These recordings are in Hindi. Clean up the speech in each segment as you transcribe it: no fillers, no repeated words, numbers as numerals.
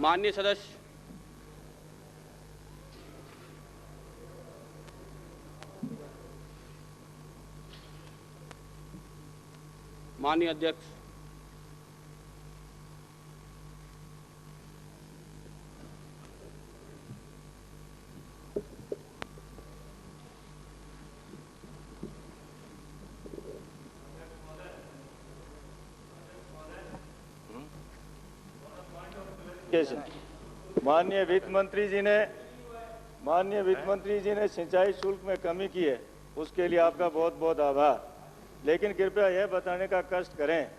माननीय सदस्य, माननीय अध्यक्ष, माननीय वित्त मंत्री जी ने सिंचाई शुल्क में कमी की है, उसके लिए आपका बहुत बहुत आभार। लेकिन कृपया यह बताने का कष्ट करें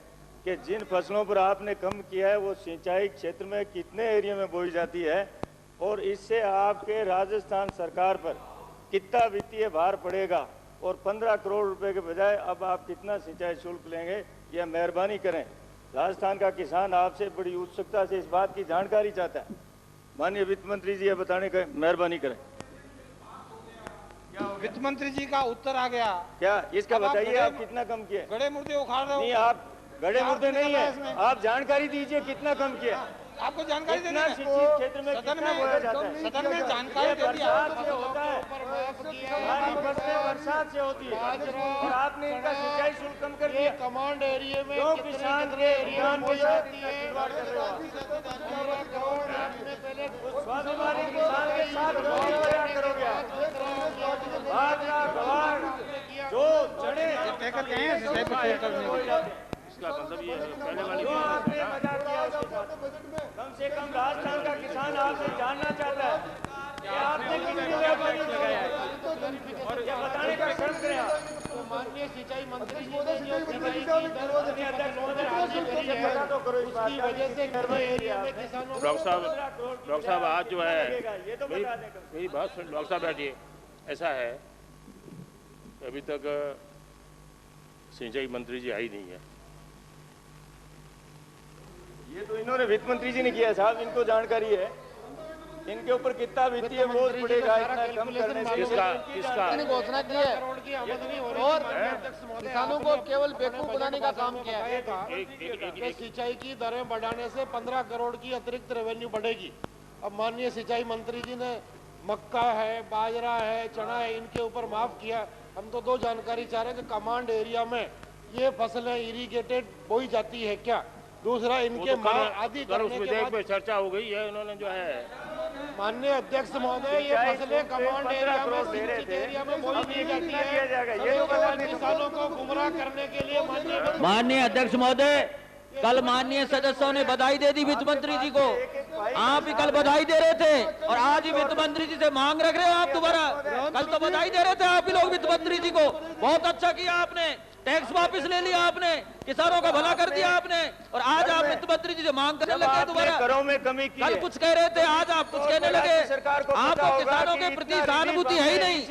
कि जिन फसलों पर आपने कम किया है वो सिंचाई क्षेत्र में कितने एरिया में बोई जाती है और इससे आपके राजस्थान सरकार पर कितना वित्तीय भार पड़ेगा और 15 करोड़ रुपए के बजाय अब आप कितना सिंचाई शुल्क लेंगे, यह मेहरबानी करें। राजस्थान का किसान आपसे बड़ी उत्सुकता से इस बात की जानकारी चाहता है। माननीय वित्त मंत्री जी, यह बताने का मेहरबानी करें। वित्त मंत्री जी का उत्तर आ गया क्या इसका बताइए, आप कितना कम किए? गड़े मुर्दे उखाड़ रहे हो? नहीं, आप गड़े मुर्दे नहीं है, आप जानकारी दीजिए कितना कम किया। आपको जानकारी देनी है क्षेत्र में सदन कितना बोया जाता है? सदन में जानकारी दे दी होता है, बरसात से होती है और आपने इनका सिंचाई शुल्क कम कर दिया। कमांड एरिया में किसान के एरिया में जाती है, स्वाभिमानी किसान के साथ करोगे जो चढ़े इसका मतलब ये पहले वाली कम से कम राजस्थान का किसान आपसे जानना चाहता है कि आपने कितनी व्यापारी लगाया है और क्या बताने का शर्त करें आप। तो माननीय सिंचाई मंत्री जी डॉक्टर साहब आज जो है मेरी बात सुन, डॉक्टर साहब बैठिए। ऐसा है अभी तक सिंचाई मंत्री जी आई नहीं है। ये तो इन्होंने वित्त मंत्री जी ने किया साहब, इनको जानकारी है इनके ऊपर कितना वित्तीय बोझ पड़ेगा इतना कम करने से। किसका घोषणा की है और किसानों को केवल बेवकूफ बनाने का काम किया है। सिंचाई की दरें बढ़ाने से 15 करोड़ की अतिरिक्त रेवेन्यू बढ़ेगी। अब माननीय सिंचाई मंत्री जी ने मक्का है, बाजरा है, चना है, इनके ऊपर माफ किया। हम तो दो जानकारी चाह रहे हैं कि कमांड एरिया में ये फसलें इरिगेटेड बोई जाती है क्या? दूसरा, इनके आदि उस विधेयक पे चर्चा हो गई है, उन्होंने जो है माननीय अध्यक्ष महोदय, ये फसलें कमांड एरिया में सिंचित एरिया में बोई दी जाती है। किसानों को गुमराह करने के लिए माननीय अध्यक्ष महोदय, कल माननीय सदस्यों ने बधाई दे दी वित्त मंत्री जी को। आप भी कल बधाई दे रहे थे और आज ही वित्त मंत्री जी से मांग रख रहे हो आप दोबारा। कल तो बधाई दे रहे थे आप भी लोग वित्त मंत्री जी को। बहुत अच्छा किया आपने, टैक्स वापस ले लिया आपने, किसानों का भला कर दिया आपने और आज आप वित्त मंत्री जी से मांग करने लगे दोबारा। करों में कमी की, कल कुछ कह रहे थे, आज आप कुछ कहने लगे। आपको किसानों के प्रति सहानुभूति है ही नहीं।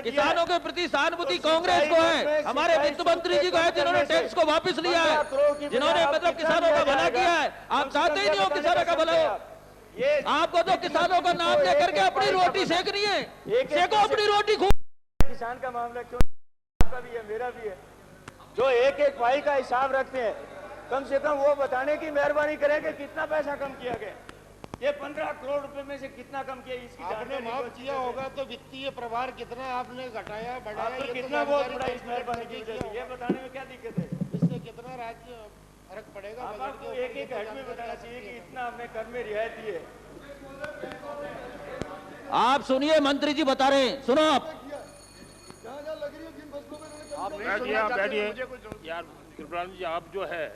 किसानों के प्रति सहानुभूति कांग्रेस को है, हमारे वित्त मंत्री जी को है जिन्होंने टैक्स को वापस लिया है, जिन्होंने मतलब किसानों का भला किया है। आप चाहते ही नहीं हो किसानों का भला हो। आपको तो किसानों का नाम लेकर के अपनी रोटी सेकनी है, सेको अपनी रोटी खूब। किसान का मामला क्यों आपका भी है मेरा भी है, जो एक एक भाई का हिसाब रखते हैं, कम से कम वो बताने की मेहरबानी करें कि कितना पैसा कम किया गया। ये 15 करोड़ रुपए में से कितना कम किया, इसकी आपने माफ किया होगा तो वित्तीय प्रभार कितना आपने घटाया बढ़ाया, ये कितना बहुत बड़ा इस मेहरबानी की वजह से, ये बताने में क्या दिक्कत है? इससे कितना राज्य फर्क पड़ेगा? आपको एक एक हेड में बताना चाहिए कि इतना हमने कर में रियायत दी है। आप सुनिए, मंत्री जी बता रहे हैं, सुनो आप। बैठिए यार कृपलाल जी, आप जो है।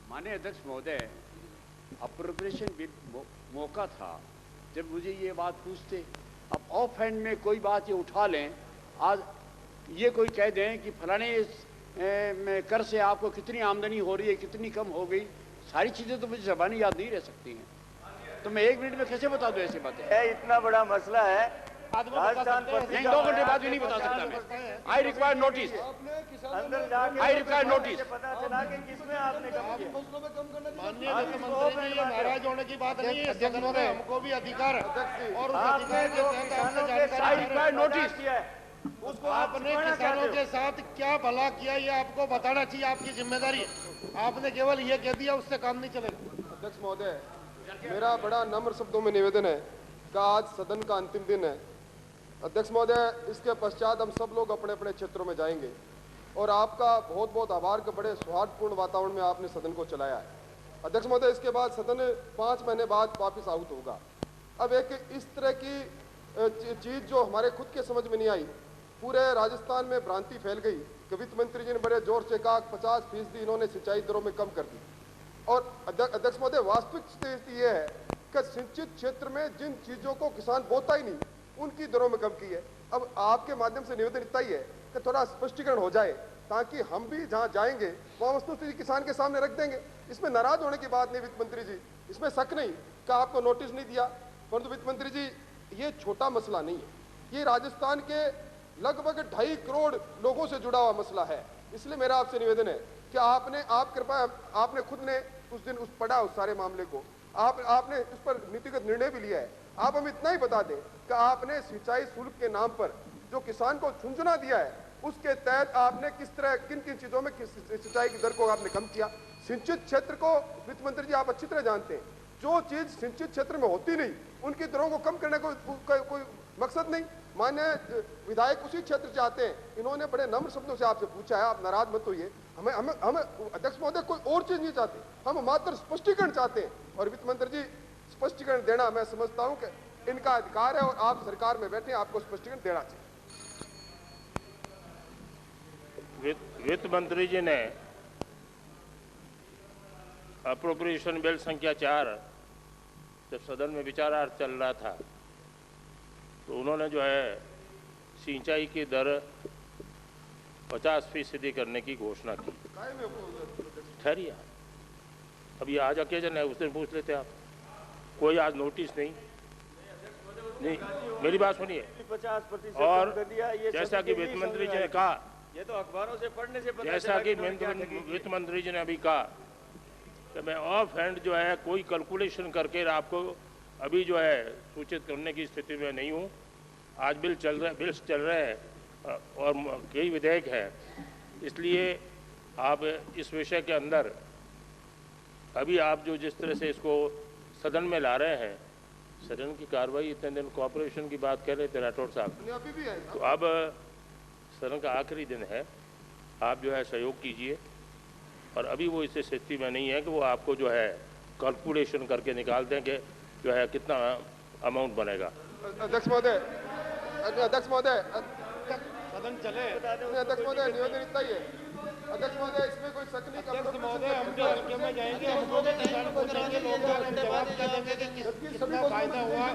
माननीय अध्यक्ष महोदय, अप्रोप्रिएशन बिल मौका था जब मुझे ये बात पूछते। अब ऑफ हैंड में कोई बात ये उठा लें, आज ये कोई कह दें कि फलाने में कर से आपको कितनी आमदनी हो रही है, कितनी कम हो गई, सारी चीजें तो मुझे ज़बानी याद नहीं रह सकती हैं। तो मैं 1 मिनट में कैसे बता दूं ऐसी बातें? इतना बड़ा मसला है, राजस्थान पर 2 घंटे बाद भी नहीं बता सकता मैं। I require notice, I require notice. पता चला कि किसमें आपने कम किया। माननीय मुख्यमंत्री जी, नाराज होने की बात नहीं है, सदन में हमको भी अधिकार है और उस अधिकार के तहत आई रिक्वायर नोटिस किया है। उसको आपने किसानों के साथ क्या भला किया ये आपको बताना चाहिए, आपकी जिम्मेदारी है। आपने केवल ये कह दिया, उससे काम नहीं चलेगा। अध्यक्ष महोदय, मेरा बड़ा नम्र शब्दों में निवेदन है कि आज सदन का अंतिम दिन है। अध्यक्ष महोदय, इसके पश्चात हम सब लोग अपने अपने क्षेत्रों में जाएंगे और आपका बहुत बहुत आभार कि बड़े सौहार्दपूर्ण वातावरण में आपने सदन को चलाया है। अध्यक्ष महोदय, इसके बाद सदन 5 महीने बाद वापस आउट होगा। अब एक इस तरह की चीज़ जो हमारे खुद के समझ में नहीं आई, पूरे राजस्थान में भ्रांति फैल गई कि वित्त मंत्री जी ने बड़े जोर से कहा 50% इन्होंने सिंचाई दरों में कम कर दी। और अध्यक्ष महोदय, वास्तविक स्थिति यह है कि सिंचित क्षेत्र में जिन चीज़ों को किसान बोता ही नहीं, उनकी दरों में कम की है। अब आपके माध्यम से निवेदन इतना ही है कि थोड़ा स्पष्टीकरण हो जाए, ताकि हम भी जहाँ जाएंगे वहाँ वस्तुस्थिति किसान के सामने रख देंगे। इसमें नाराज होने की बात नहीं वित्त मंत्री जी, इसमें शक नहीं कि आपको नोटिस नहीं दिया, परंतु वित्त मंत्री जी ये छोटा मसला नहीं है, ये राजस्थान के लगभग 2.5 करोड़ लोगों से जुड़ा हुआ मसला है। इसलिए मेरा आपसे निवेदन है कि आप कृपया, आपने खुद ने उस दिन पढ़ा उस सारे मामले को, आपने इस पर नीतिगत निर्णय भी लिया है। आप हमें इतना ही बता दें कि आपने सिंचाई शुल्क के नाम पर जो किसान को झुंझुना दिया है, उसके तहत आपने किस तरह किन किन चीजों में सिंचाई की दर को आपने कम किया। सिंचित क्षेत्र को वित्त मंत्री जी आप अच्छी तरह जानते हैं, जो चीज सिंचित क्षेत्र में होती नहीं उनकी दरों को कम करने को कोई मकसद नहीं। मान्य विधायक उसी क्षेत्र से आते हैं, इन्होंने बड़े नम्र शब्दों से आपसे पूछा है, आप नाराज मत होइए। हमें अध्यक्ष महोदय कोई और चीज नहीं चाहते, हम मात्र स्पष्टीकरण चाहते हैं। और वित्त मंत्री जी स्पष्टीकरण देना मैं समझता हूं कि इनका अधिकार है और आप सरकार में बैठे, आपको स्पष्टीकरण देना चाहिए। वित्त मंत्री जी ने अप्रोप्रिएशन बिल संख्या 4 जब सदन में विचारार्थ चल रहा था तो उन्होंने जो है सिंचाई की दर 50% करने की घोषणा की। ठहरिए, अभी आज ओकेजन है, उस दिन पूछ लेते आप। कोई आज नोटिस नहीं, मेरी बात सुनिए। 50% और कर दिया, ये जैसा कि वित्त मंत्री जी ने कहा, ये तो अखबारों से पढ़ने से पता जैसा कि वित्त मंत्री जी ने अभी कहा कि मैं ऑफ हैंड जो है कोई कैलकुलेशन करके आपको अभी जो है सूचित करने की स्थिति में नहीं हूँ। आज बिल्स चल रहे हैं और कई विधेयक है, इसलिए आप इस विषय के अंदर अभी आप जो जिस तरह से इसको सदन में ला रहे हैं, सदन की कार्रवाई इतने दिन कॉर्पोरेशन की बात कह रहे थे राठौड़ साहब, तो अब सदन का आखिरी दिन है, आप जो है सहयोग कीजिए। और अभी वो इस स्थिति में नहीं है कि वो आपको जो है कैलकुलेशन करके निकाल दें कि जो है कितना अमाउंट बनेगा। अध्यक्ष महोदय, सदन चले। अध्यक्ष महोदय, निवेदन इतना ही है। अध्यक्ष महोदय, इसमें कोई शक नहीं। अध्यक्ष महोदय, हम जो हल्के में जाएंगे, हमको भी किसान पूछेंगे, लोग जवाब क्या देंगे कि कितना फायदा हुआ,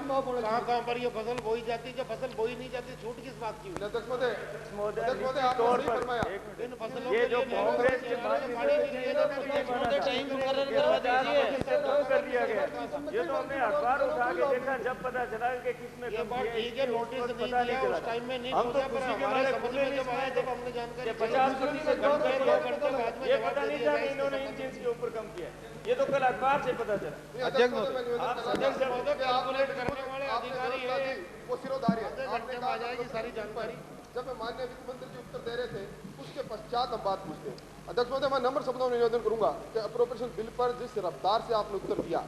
कहाँ पर ये फसल बोई जाती, जब फसल बोई नहीं जाती छूट किस बात की? अध्यक्ष महोदय, तौर पर इन फसलों ये के जो लिए कांग्रेस के कर दिया गया, ये तो हमने अखबार उठा के देखा, जब पता चला कि किसमें ये बात ठीक है, नोटिस नहीं दिया उस टाइम में नहीं हम तो पूछा, पर खुशी के हमारे मारे समझ में जब आया जब हमने जानकारी 50% कम कर दिया, ये पता नहीं था कि इन्होंने इन चीज के ऊपर कम किया। ये तो कल अखबार से पता चला। अध्यक्ष महोदय, अध्यक्ष महोदय कैलकुलेट करने वाले अधिकारी है, वो सिरोधार्य है। आधे घंटे में आ जाएगी सारी जानकारी। जब मैं माननीय वित्त मंत्री जी उत्तर दे रहे थे, उसके पश्चात हम बात पूछते हैं। अध्यक्ष महोदय, मैं नम्र शब्दों में निवेदन करूंगा कि अप्रोप्रिएशन बिल पर जिस रफ्तार से आपने उत्तर दिया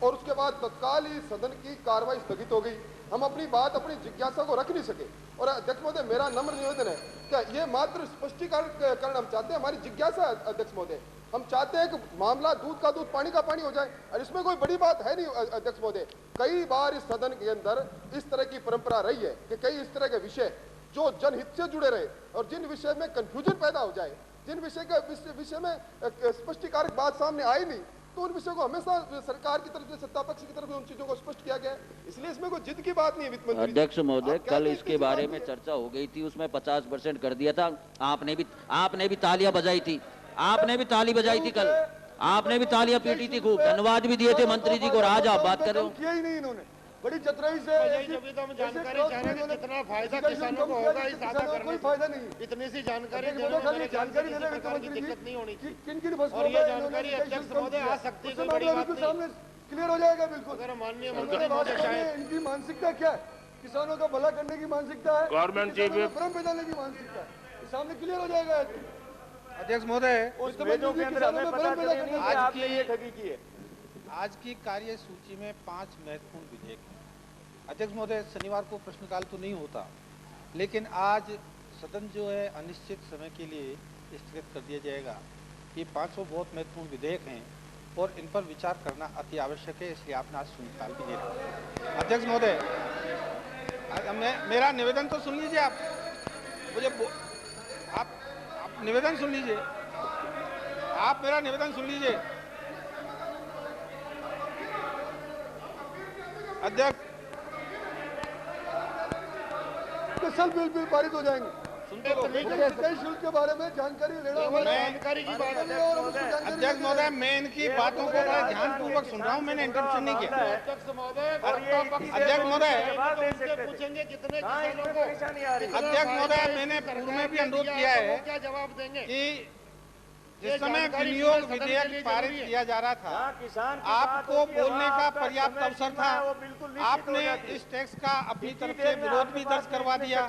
और उसके बाद तत्काल ही सदन की कार्रवाई स्थगित हो गई, हम अपनी बात, अपनी जिज्ञासा को रख नहीं सके। और अध्यक्ष महोदय, मेरा नम्र निवेदन है कि ये मात्र स्पष्टीकरण हम चाहते हैं, हमारी जिज्ञासा। अध्यक्ष महोदय, हम चाहते हैं कि मामला दूध का दूध पानी का पानी हो जाए, और इसमें कोई बड़ी बात है नहीं। अध्यक्ष महोदय, कई बार इस सदन के अंदर इस तरह की परंपरा रही है कि कई इस तरह के विषय जो जनहित से जुड़े रहे और जिन विषय में कंफ्यूजन पैदा हो जाए, जिन विषय में स्पष्टीकरण बात सामने आई नहीं, तो उन विषयों को हमेशा सरकार की तरफ से, सत्ता पक्ष की तरफ से उन चीजों को स्पष्ट किया गया है। इसलिए इसमें कोई जिद की बात नहीं है। वित्त मंत्री अध्यक्ष महोदय, कल इसके बारे में चर्चा हो गई थी, उसमें 50% कर दिया था। आपने भी तालियां बजाई थी, आपने भी ताली बजाई थी कल, आपने भी तालियां पीटी थी, खूब धन्यवाद भी दिए थे मंत्री जी को। और आज आप बात कर रहे हो, किया ही नहीं इन्होंने, बड़ी चतुराई से। जब तो हम जानकारी चाह रहे हैं कि कितना फायदा किसानों को होगा इस आधा करने से। फायदा नहीं, इतनी सी जानकारी जानकारी दिक्कत नहीं होनी चाहिए। किन किन फसलों और ये जानकारी अध्यक्ष महोदय आ सकती है, कोई बड़ी बात नहीं, क्लियर हो जाएगा बिल्कुल। अगर माननीय मंत्री महोदय चाहे। इनकी मानसिकता क्या है? किसानों का भला करने की मानसिकता है, गवर्नमेंट चीफ भ्रम पैदाने की मानसिकता है, सामने क्लियर हो जाएगा। अध्यक्ष महोदय, उस वेदों के अंदर हमें पता चला नहीं कि आपने ये ठगी की है। आज की कार्यसूची में 5 महत्वपूर्ण विधेयक हैं। अध्यक्ष महोदय, शनिवार को प्रश्नकाल तो नहीं होता, लेकिन आज सदन जो है अनिश्चित समय के लिए स्थगित कर दिया जाएगा। ये 500 बहुत महत्वपूर्ण विधेयक हैं और इन पर विचार करना अति आवश्यक है, इसलिए आपने आज शून्यकाल भी दे रखा। अध्यक्ष महोदय, मेरा निवेदन तो सुन लीजिए। आप मुझे आप निवेदन सुन लीजिए। आप मेरा निवेदन सुन लीजिए। अध्यक्ष, स्पेशल बिल पारित हो जाएंगे। सुनते लो। सिंचाई शुल्क के बारे में जानकारी लेना जानकारी की बात है। अध्यक्ष महोदय, मैं इनकी बातों को बड़ा ध्यानपूर्वक सुन रहा हूँ, मैंने इंटरप्शन नहीं किया। अध्यक्ष महोदय, पूछेंगे कितने किसानों को। अध्यक्ष महोदय, मैंने पूर्व में भी अनुरोध किया है क्या जवाब देंगे कि जिस समय विनियोग विधेयक पारित किया जा रहा था, आपको बोलने का पर्याप्त अवसर था। आपने इस टैक्स का अपनी तरफ से विरोध भी दर्ज करवा दिया।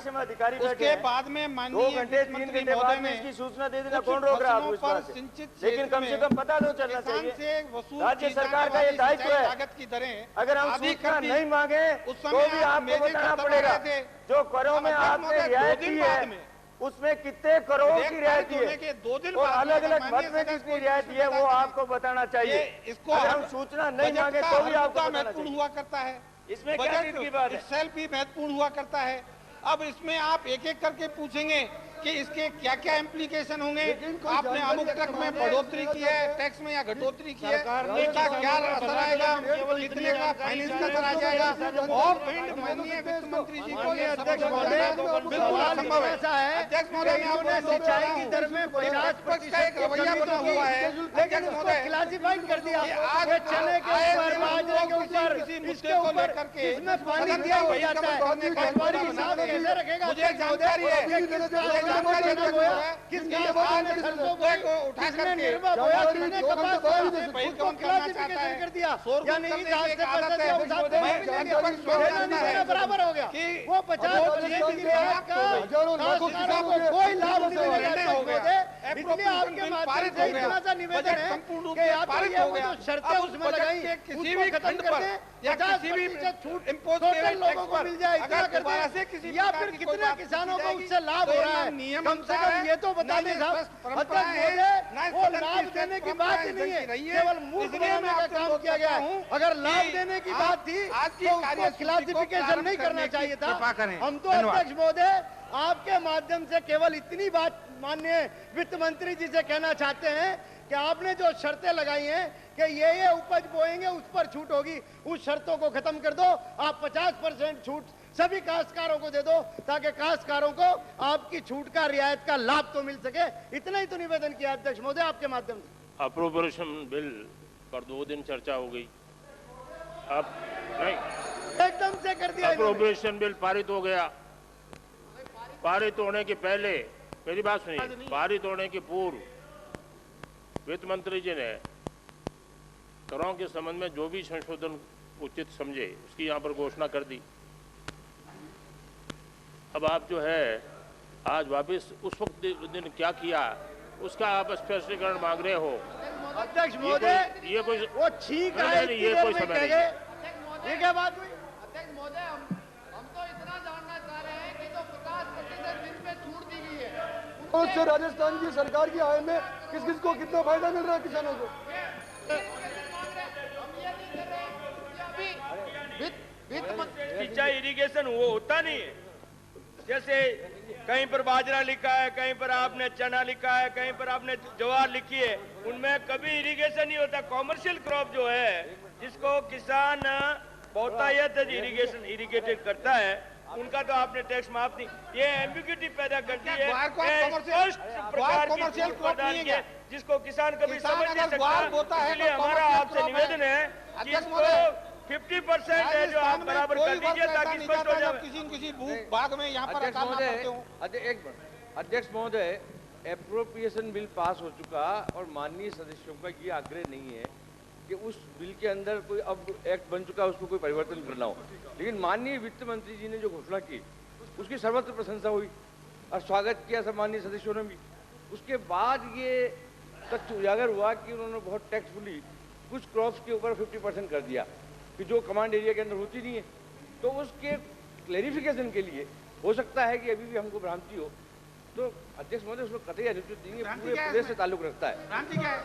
उसके बाद में माननीय वित्त मंत्री महोदय ने सूचना दे देना कौन रोक रहा है आपको इस बात से? सिंचित लेकिन कम से कम पता तो चलना किसान चाहिए। से वसूल राज्य की सरकार का जाने ये वाली दायित्व सिंचाई है। लागत की दरें अगर हम आधी सूचना कर दी। नहीं मांगे उस तो समय भी आप आपको मेजे बताना पर पड़ेगा दबा रहे थे। जो करों में अब आपने अध्यक्ष महोदय, रियायत 2 की दिन बाद है में उसमें कितने करोड़ की विधेयक रियायत पारित होने है के 2 दिन और बाद अलग अलग माननीय मद में सदस्य कितनी को रियायत है वो आपको बताना चाहिए। इसको अगर हम सूचना नहीं मांगे तो भी आपको बताना महत्वपूर्ण चाहिए। हुआ करता है। इसमें क्या चीज की बात है? सेल्फ भी महत्वपूर्ण हुआ करता है। अब इसमें आप एक एक करके पूछेंगे कि इसके क्या क्या इम्प्लीकेशन होंगे। आपने अमुक ट्रक में बढ़ोतरी की है, टैक्स में या घटोतरी की है, इसका क्या असर आएगा, कितने का फाइनेंस का असर आ जाएगा। और माननीय वित्त मंत्री जी को ये अध्यक्ष महोदय बिल्कुल असंभव है। अध्यक्ष महोदय, इन्होंने सिंचाई की दर में 50% का एक रवैया बना हुआ है। लेकिन उसको क्लासिफाइड कर दिया। आज ये चने के ऊपर, बाजरे के ऊपर, इसके ऊपर इसमें पानी दिया हो जाता है। पटवारी की साहब कैसे रखेगा? मुझे जानकारी है, किसने निर्मा बोया, किसने कपास बोया, उसको क्लासिफिकेशन कर दिया। यानी इस हाथ से बराबर हो गया। वो 50% की रियायत का काश्तकारों को कोई लाभ नहीं मिलेगा। इसलिए आपके माध्यम से इतना सा निवेदन है कि या तो ये वो जो शर्तें उसमें लगाई किसी भी खंड पर या किसी भी छूट टोटल लोगों को मिल जाए, इतना कर दे, या फिर कितने किसानों को उससे लाभ हो रहा है। कम से कम ये तो बता दें साहब। अध्यक्ष महोदय, वो लाभ देने की बात ही नहीं है, केवल मूर्ख बनाने का काम किया गया है। अगर लाभ देने की बात थी तो उसको क्लासिफिकेशन नहीं करना चाहिए था। हम तो अध्यक्ष महोदय आपके माध्यम से केवल इतनी बात माननीय वित्त मंत्री जी से कहना चाहते हैं कि आपने जो शर्तें लगाई हैं कि ये उपज बोएंगे उस पर छूट होगी, उस शर्तों को खत्म कर दो। आप 50% छूट सभी काश्तकारों को दे दो ताकि काश्तकारों को आपकी छूट का, रियायत का लाभ तो मिल सके। इतना ही तो निवेदन किया अध्यक्ष महोदय आपके माध्यम से। अप्रोप्रिएशन बिल पर 2 दिन चर्चा हो गई। अब नहीं, एकदम से कर दिया। अप्रोप्रिएशन बिल पारित हो गया। पारित होने के पहले मेरी बात सुनिए, पारित होने के पूर्व वित्त मंत्री जी ने करों के संबंध में जो भी संशोधन उचित समझे उसकी यहाँ पर घोषणा कर दी। अब आप जो है आज वापस उस वक्त दिन क्या किया उसका आप स्पष्टीकरण मांग रहे हो। अध्यक्ष महोदय, ये कोई वो ठीक है, ये कोई समय नहीं। ये क्या बात हुई? अध्यक्ष महोदय, हम तो इतना जानना चाह रहे हैं कि जो 50% दिन में छूट दी गई है उससे राजस्थान की सरकार की आय में किस किस को कितना फायदा मिल रहा है किसानों को। सिंचाई इरिगेशन वो होता नहीं है। जैसे कहीं पर बाजरा लिखा है, कहीं पर आपने चना लिखा है, कहीं पर आपने ज्वार लिखी है, उनमें कभी इरिगेशन नहीं होता। कॉमर्शियल क्रॉप जो है जिसको किसान बहुतायत इरिगेशन इरिगेटेड करता है उनका तो आपने टैक्स माफ नहीं। ये एम्बिग्यूटी पैदा करती है प्रकार की छूट प्रदान की जिसको किसान कभी समझ नहीं सकता। इसलिए हमारा आपसे निवेदन है कि इसको 50% है जो आप बराबर कर दीजिए ताकि स्पष्ट हो जाए। किसी भूख बाग में यहाँ पर अध्यक्ष महोदय, एप्रोप्रिएशन बिल पास हो चुका और माननीय सदस्यों का ये आग्रह नहीं है कि उस बिल के अंदर कोई अब एक्ट बन चुका है उसको कोई परिवर्तन करना हो। लेकिन माननीय वित्त मंत्री जी ने जो घोषणा की उसकी सर्वत्र प्रशंसा हुई और स्वागत किया सब माननीय सदस्यों ने भी। उसके बाद ये तथ्य उजागर हुआ कि उन्होंने बहुत टैक्टफुली कुछ क्रॉप्स के ऊपर 50% कर दिया कि जो कमांड एरिया के अंदर होती नहीं है। तो उसके क्लैरिफिकेशन के लिए हो सकता है कि अभी भी हमको भ्रांति हो, तो अध्यक्ष महोदय उसमें कतई अनुचित नहीं है, पूरे प्रदेश से ताल्लुक रखता है।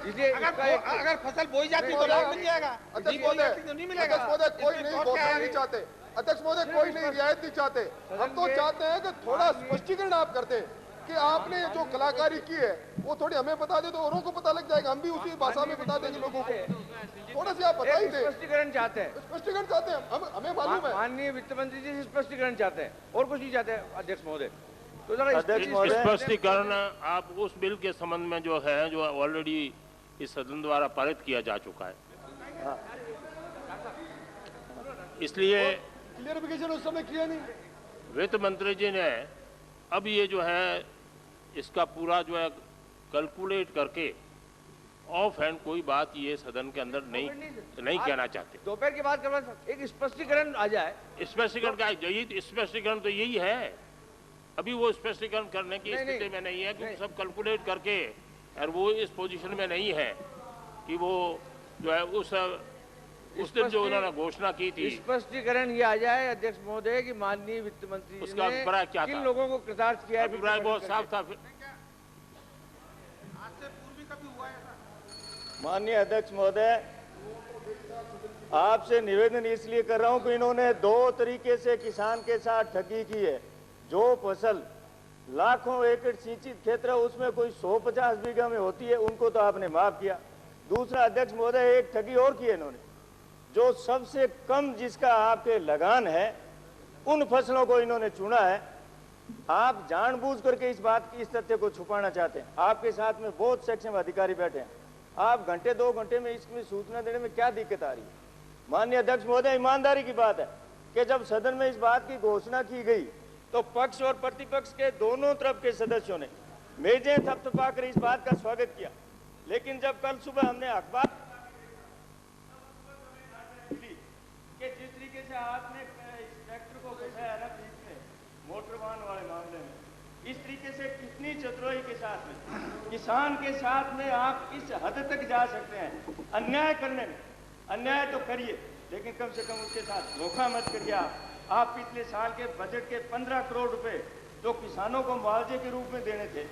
इसलिए अगर फसल बोई जाती तो लाभ मिल जाएगा, अध्यक्ष महोदय नहीं मिलेगा। अध्यक्ष महोदय कोई नहीं घोषणा नहीं चाहते, अध्यक्ष महोदय कोई नहीं रियायत नहीं चाहते। हम तो चाहते हैं कि थोड़ा स्पष्टीकरण आप करते हैं कि आपने जो कलाकारी की है वो थोड़ी हमें बता दे तो औरों को पता लग जाएगा, हम भी उसी भाषा में बता देंगे लोगों को। थोड़ा सी आप बता ही दें। स्पष्टीकरण चाहते हैं, स्पष्टीकरण चाहते हैं, हमें मालूम है। माननीय वित्त मंत्री जी स्पष्टीकरण चाहते हैं और कुछ नहीं चाहते अध्यक्ष महोदय। तो जरा स्पष्टीकरण आप उस बिल के संबंध में जो है, जो ऑलरेडी इस सदन द्वारा पारित किया जा चुका है, इसलिए क्लियरिफिकेशन उस समय किया नहीं। वित्त मंत्री जी ने अब ये जो है इसका पूरा जो है कैलकुलेट करके ऑफ हैंड कोई बात ये सदन के अंदर नहीं कहना चाहते। दोपहर के बाद करवा एक स्पष्टीकरण आ जाए। स्पष्टीकरण का यही स्पष्टीकरण तो यही है, अभी वो स्पष्टीकरण करने की स्थिति में नहीं है क्योंकि सब कैलकुलेट करके, और वो इस पोजीशन में नहीं है कि वो जो है उस दिन जो उन्होंने घोषणा की थी। स्पष्टीकरण ये आ जाए अध्यक्ष महोदय कि माननीय वित्त मंत्री जी उसका अभिप्राय क्या था, किन लोगों को कृतार्थ किया है, अभिप्राय बहुत साफ था। माननीय अध्यक्ष महोदय, आपसे निवेदन इसलिए कर रहा हूं कि इन्होंने दो तरीके से किसान के साथ ठगी की है। जो फसल लाखों एकड़ सिंचित क्षेत्र है उसमें कोई 150 बीघा में होती है, उनको तो आपने माफ किया। दूसरा अध्यक्ष महोदय, एक ठगी और की है इन्होंने, जो सबसे कम जिसका आपके लगान है उन फसलों को इन्होंने चुना है। आप जानबूझ करके इस तथ्य को छुपाना चाहते हैं। आपके साथ में बहुत सक्षम अधिकारी बैठे हैं, आप घंटे 2 घंटे में इसमें सूचना देने में क्या दिक्कत आ रही है? माननीय अध्यक्ष महोदय, ईमानदारी की बात है कि जब सदन में इस बात की घोषणा की गई तो पक्ष और प्रतिपक्ष के दोनों तरफ के सदस्यों ने मेजें थपथपाकर इस बात का स्वागत किया। लेकिन जब कल सुबह हमने अखबार कि जिस तरीके से आपने इस ट्रैक्टर को घुसाया ना बीच में मोटर वाहन वाले मामले में, इस तरीके से कितनी चतुराई के साथ में किसान के साथ में आप इस हद तक जा सकते हैं अन्याय करने में। अन्याय तो करिए, लेकिन कम से कम उसके साथ धोखा मत करिए। आप पिछले साल के बजट के 15 करोड़ रुपए जो किसानों को मुआवजे के रूप में देने थे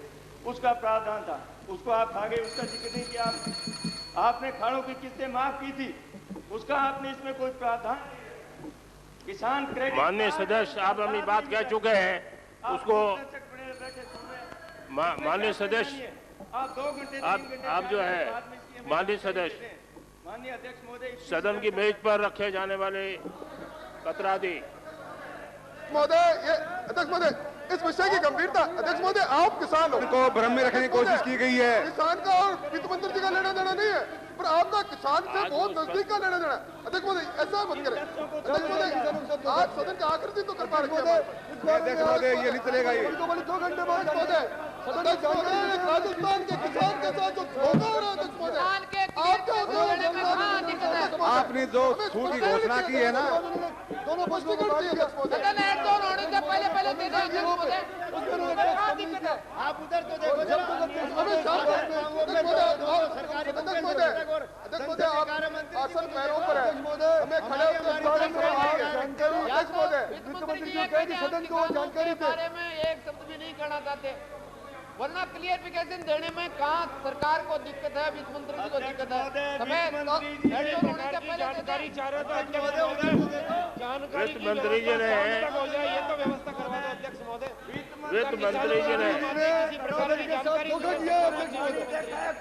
उसका प्रावधान था, उसको आप खा गए, उसका जिक्र नहीं किया। आपने खाड़ों की किस्तें माफ की थी, उसका आपने इसमें कोई प्रावधान। किसान क्रेडिट, माननीय सदस्य आप अपनी बात कह चुके हैं, उसको माननीय सदस्य आप 2 घंटे आप जो है माननीय सदस्य माननीय अध्यक्ष महोदय सदन की मेज पर रखे जाने वाले पत्रादि महोदय, ये अध्यक्ष महोदय इस विषय की गंभीरता, अध्यक्ष महोदय आप किसान को भ्रम में रखने की कोशिश की गई है। किसान का और वित्त मंत्री जी का लेना देना नहीं है, पर आपका किसान से बहुत नजदीक का लेना देना। अध्यक्ष महोदय ऐसा मत करें। अध्यक्ष महोदय आज सदन का आखिर दिन तो कर पा रहे हैं। अध्यक्ष महोदय ये नहीं चलेगा, ये 2 घंटे बाद महोदय राजस्थान के किसान के साथ जो धोखा हो रहा है अध्यक्ष महोदय, आपने जो छूट की घोषणा की है ना, दोनों स्पष्टीकरण दिए अध्यक्ष महोदय। आप उधर तो देखो, अध्यक्ष महोदय आप आसन पैरों पर है, हमें खड़े अध्यक्ष महोदय वित्त मंत्री जी कह दी सदन को जानकारी के बारे में एक शब्द भी नहीं कहना चाहते, वरना क्लियरिफिकेशन देने में कहाँ सरकार को दिक्कत है, वित्त मंत्री जी को दिक्कत है। जानकारी चाह रहे थे वित्त मंत्री जी ने, ये तो व्यवस्था करवा दो अध्यक्ष महोदय। वित्त मंत्री जी ने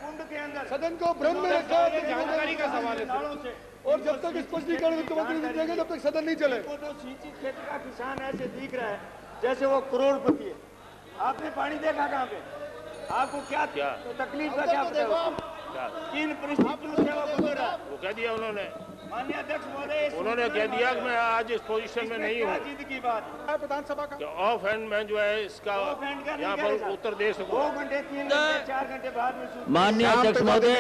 कुंड के अंदर सदन को भ्रम में रखा है, जानकारी का सवाल है और जब तक स्पष्टीकरण वित्त मंत्री जी देंगे तब तक सदन नहीं चले। तो सिंचित क्षेत्र का किसान ऐसे दिख रहा है जैसे वो करोड़पति है। आपने पानी देखा कहाँ पे? आपको क्या तकलीफ का क्या पता है? किन परिस्थितियों से वो गुजर रहा है? वो कह दिया उन्होंने। माननीय अध्यक्ष महोदय, उन्होंने कह दिया कि मैं आज इस पोजीशन में नहीं हूँ। की बात विधानसभा का ऑफ हैंड में जो है इसका यहाँ पर उत्तर दे सकूँ। 2 घंटे 3 घंटे 4 घंटे बाद में माननीय अध्यक्ष महोदय,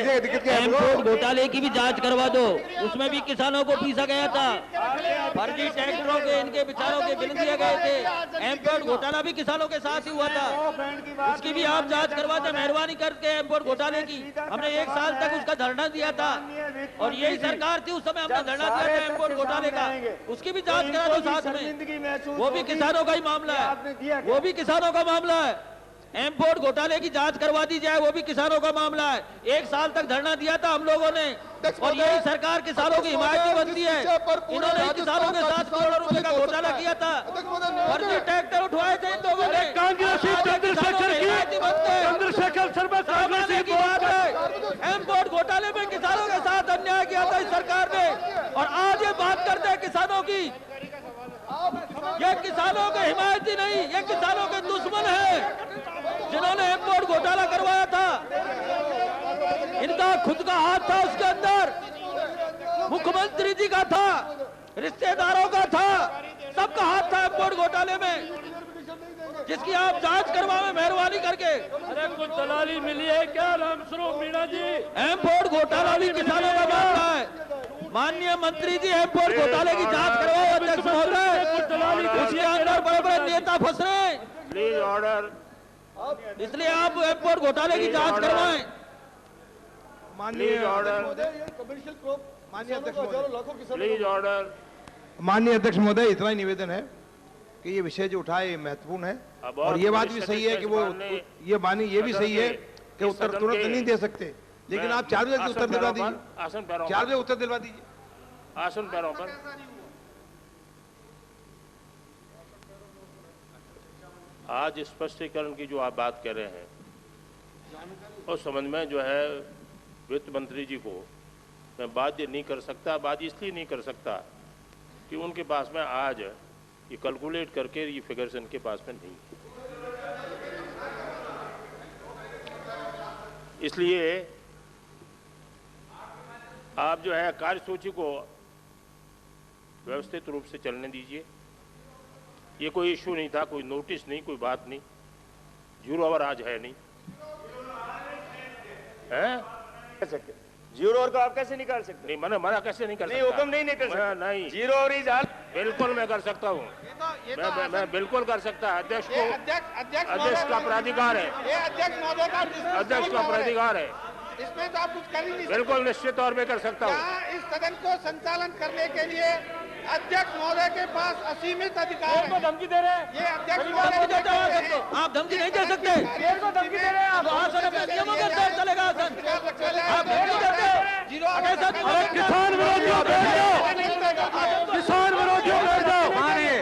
एमपोर्ट घोटाले की भी जांच करवा दो, उसमें भी किसानों को पीसा गया था, फर्जी ट्रैक्टरों के इनके विचारों के बिल दिए गए थे। एमपोर्ट घोटाला भी किसानों के साथ ही हुआ था, उसकी भी आप जांच करवा दें मेहरबानी करके। एमपोर्ट घोटाले की हमने 1 साल तक उसका धरना दिया था, और ययही सरकार थी उस समय हमने धरना दिया था इम्पोर्ट घोटाले का, उसकी भी जांच करा दो साथ में। वो भी किसानों का ही मामला है, वो भी किसानों का मामला है। इम्पोर्ट घोटाले की जांच करवा दी जाए, वो भी किसानों का मामला है। 1 साल तक धरना दिया था हम लोगों ने, और यही सरकार किसानों की हिमायती बनती है। इन्होंने किसानों के 7 करोड़ रुपए का घोटाला किया था, फर्जी ट्रैक्टर उठवाए थे इन लोगों ने। इम्पोर्ट घोटाले में किसानों के साथ अन्याय किया था इस सरकार ने, और आज ये बात करते हैं किसानों की। ये किसानों के हिमायती नहीं, ये किसानों के दुश्मन है जिन्होंने इम्पोर्ट घोटाला करवाया था। इनका खुद का हाथ था उसके अंदर, मुख्यमंत्री जी का था, रिश्तेदारों का था, सबका हाथ था इम्पोर्ट घोटाले में, जिसकी आप जांच करवाएं मेहरबानी करके। अरे कुछ दलाली मिली है क्या रामस्वरूप मीणा जी? इम्पोर्ट घोटाला भी किसानों का मामला है। माननीय मंत्री जी इम्पोर्ट घोटाले की जांच करवाओ अध्यक्ष महोदय, उसके अंदर बड़े बड़े नेता फंस रहे हैं। प्लीज ऑर्डर, इसलिए आप इम्पोर्ट घोटाले की जांच करवाएं। माननीय ऑर्डर, प्लीज ऑर्डर। माननीय अध्यक्ष महोदय, इतना ही निवेदन है कि ये विषय जो उठाए ये महत्वपूर्ण है, और ये बात भी सही है कि वो ये भी सही है कि उत्तर तुरंत नहीं दे सकते, लेकिन आप 4 बजे उत्तर दिलवा दीजिए, आसन पैरों 4 बजे उत्तर दिलवा दीजिए, आसन पैरों पर। आज स्पष्टीकरण की जो आप बात कर रहे हैं, उस संबंध में जो है वित्त मंत्री जी को मैं बाध्य नहीं कर सकता। बाध्य इसलिए नहीं कर सकता कि उनके पास में आज ये कैलकुलेट करके ये फिगर्स इनके पास में नहीं, इसलिए आप जो है कार्यसूची को व्यवस्थित रूप से चलने दीजिए। ये कोई इश्यू नहीं था, कोई नोटिस नहीं, कोई बात नहीं। 0 आवर आज है नहीं है? 0 आवर को आप कैसे निकाल सकते? नहीं, मना कैसे नहीं कर सकता? नहीं, हुक्म नहीं निकल सकता। नहीं, 0 आवर इज ऑल। बिल्कुल मैं कर सकता हूँ, मैं बिल्कुल कर सकता। अध्यक्ष को, अध्यक्ष का प्राधिकार है, अध्यक्ष का प्राधिकार है, इसमें तो आप कुछ कर ही नहीं। बिल्कुल निश्चित तौर पे कर सकता हूँ। इस सदन को संचालन करने के लिए अध्यक्ष महोदय के पास असीमित अधिकार है। धमकी दे रहे हैं ये अध्यक्ष आप धमकी नहीं दे सकते, को धमकी दे रहे हैं आप। आसन अपने नियमों के साथ चलेगा आसन। आप धमकी देते किसान विरोधियों बैठ जाओ, किसान विरोधियों बैठ जाओ।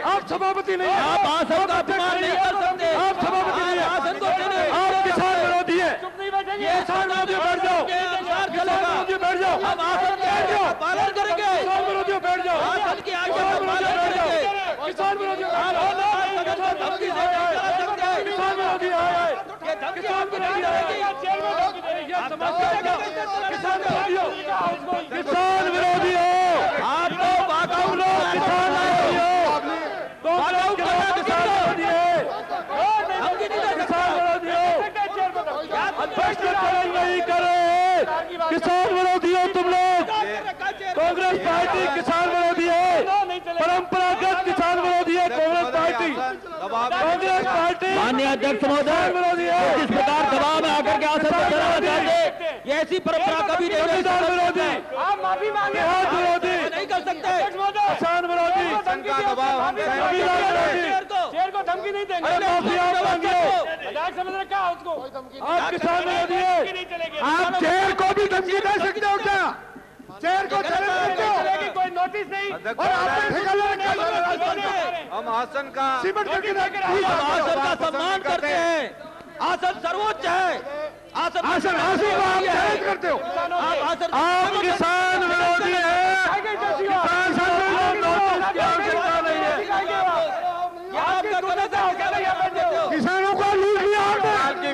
आप सभापति नहीं, आप आसन का अपमान नहीं कर सकते। आप सभापति नहीं, आसन को देने, आप किसान विरोधी है। ये किसान विरोधियों बैठ जाओ, चलेगा। बैठ जाओ, हम आसन का पालन करेंगे, किसान विरोधियों बैठ जाओ, आसन की आज्ञा का पालन करेंगे। किसान विरोधियों धमकी से नहीं चला सकते। किसान विरोधी आए, ये धमकी आपकी नहीं रहेगी। किसान विरोधी हो, आपको वॉकआउट किसान विरोधी हो, किसान विरोधी है, धमकी नहीं दे सकता। किसान विरोधी हो, अध्यक्ष नहीं करे। किसान विरोधी हो तुम लोग, कांग्रेस पार्टी किसान विरोधी है, परंपरागत किसान विरोधी है कांग्रेस पार्टी। कांग्रेस पार्टी माननीय अध्यक्ष महोदय, विरोधी है, जिस प्रकार दबाव में आकर के आसन पर चलाना चाहते, ये ऐसी परंपरा कभी नहीं रही। किसान विरोधी, आप माफी मांगे, बिहार विरोधी, नहीं कर सकते। किसान विरोधी, शेर को धमकी नहीं देंगे। माफी आप मांगिए। मजाक समझ रहे क्या उसको? आप किसान विरोधी है, आप चेयर को भी धमकी दे सकते हो क्या? चेयर को चले सकते हो, कोई नोटिस नहीं। और आपने हम आसन का सिमट करके आसन का सम्मान करते हैं। आसन सर्वोच्च है। आसन आसन आसन आप चैलेंज करते हो। आप आसन, आप किसान विरोधी है, किसान संघ नोटिस की आवश्यकता नहीं है। किसानों को लूट लिया आपने,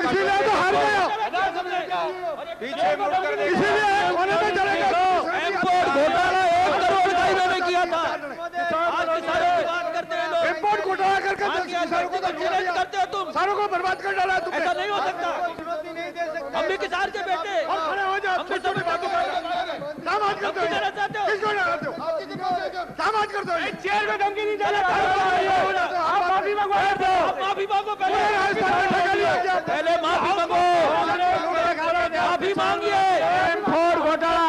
इसीलिए तो हार गए हो, पीछे मुड़कर इसीलिए होने में चलेगा। इम्पोर्ट घोटाला 1 करोड़ का इन्होंने किया था। आज किसानों की बात करते हैं लोग। इम्पोर्ट घोटाला करके किसानों को चैलेंज करते हो तुम। किसानों को बर्बाद कर डाला तुमने। ऐसा नहीं हो सकता। हम भी किसान के बेटे, और खड़े हो जाओ, हम भी सब बातों क्या बात करते हो? देना चाहते हो? किसको डालते हो? क्या बात करते हो? चेयर को धमकी नहीं देना। आप माफी मांगो, आप माफी मांगो पहले, पहले माफी मांगो, माफी मांगिए। इम्पोर्ट घोटाला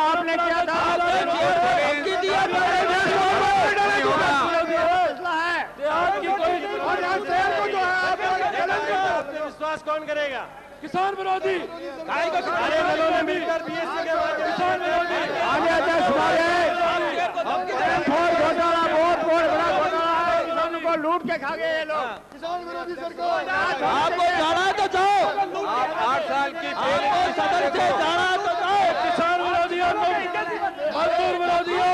कौन करेगा? किसान विरोधी सारे दलों ने मिलकर बीएसपी के बाद किसान विरोधी को लूट के खा गए ये लोग। किसान विरोधी सरकार। आपको जाना है तो जाओ, आप 8 साल की जेल आपको सदन से जाना है तो जाओ। किसान विरोधियों मजदूर विरोधियों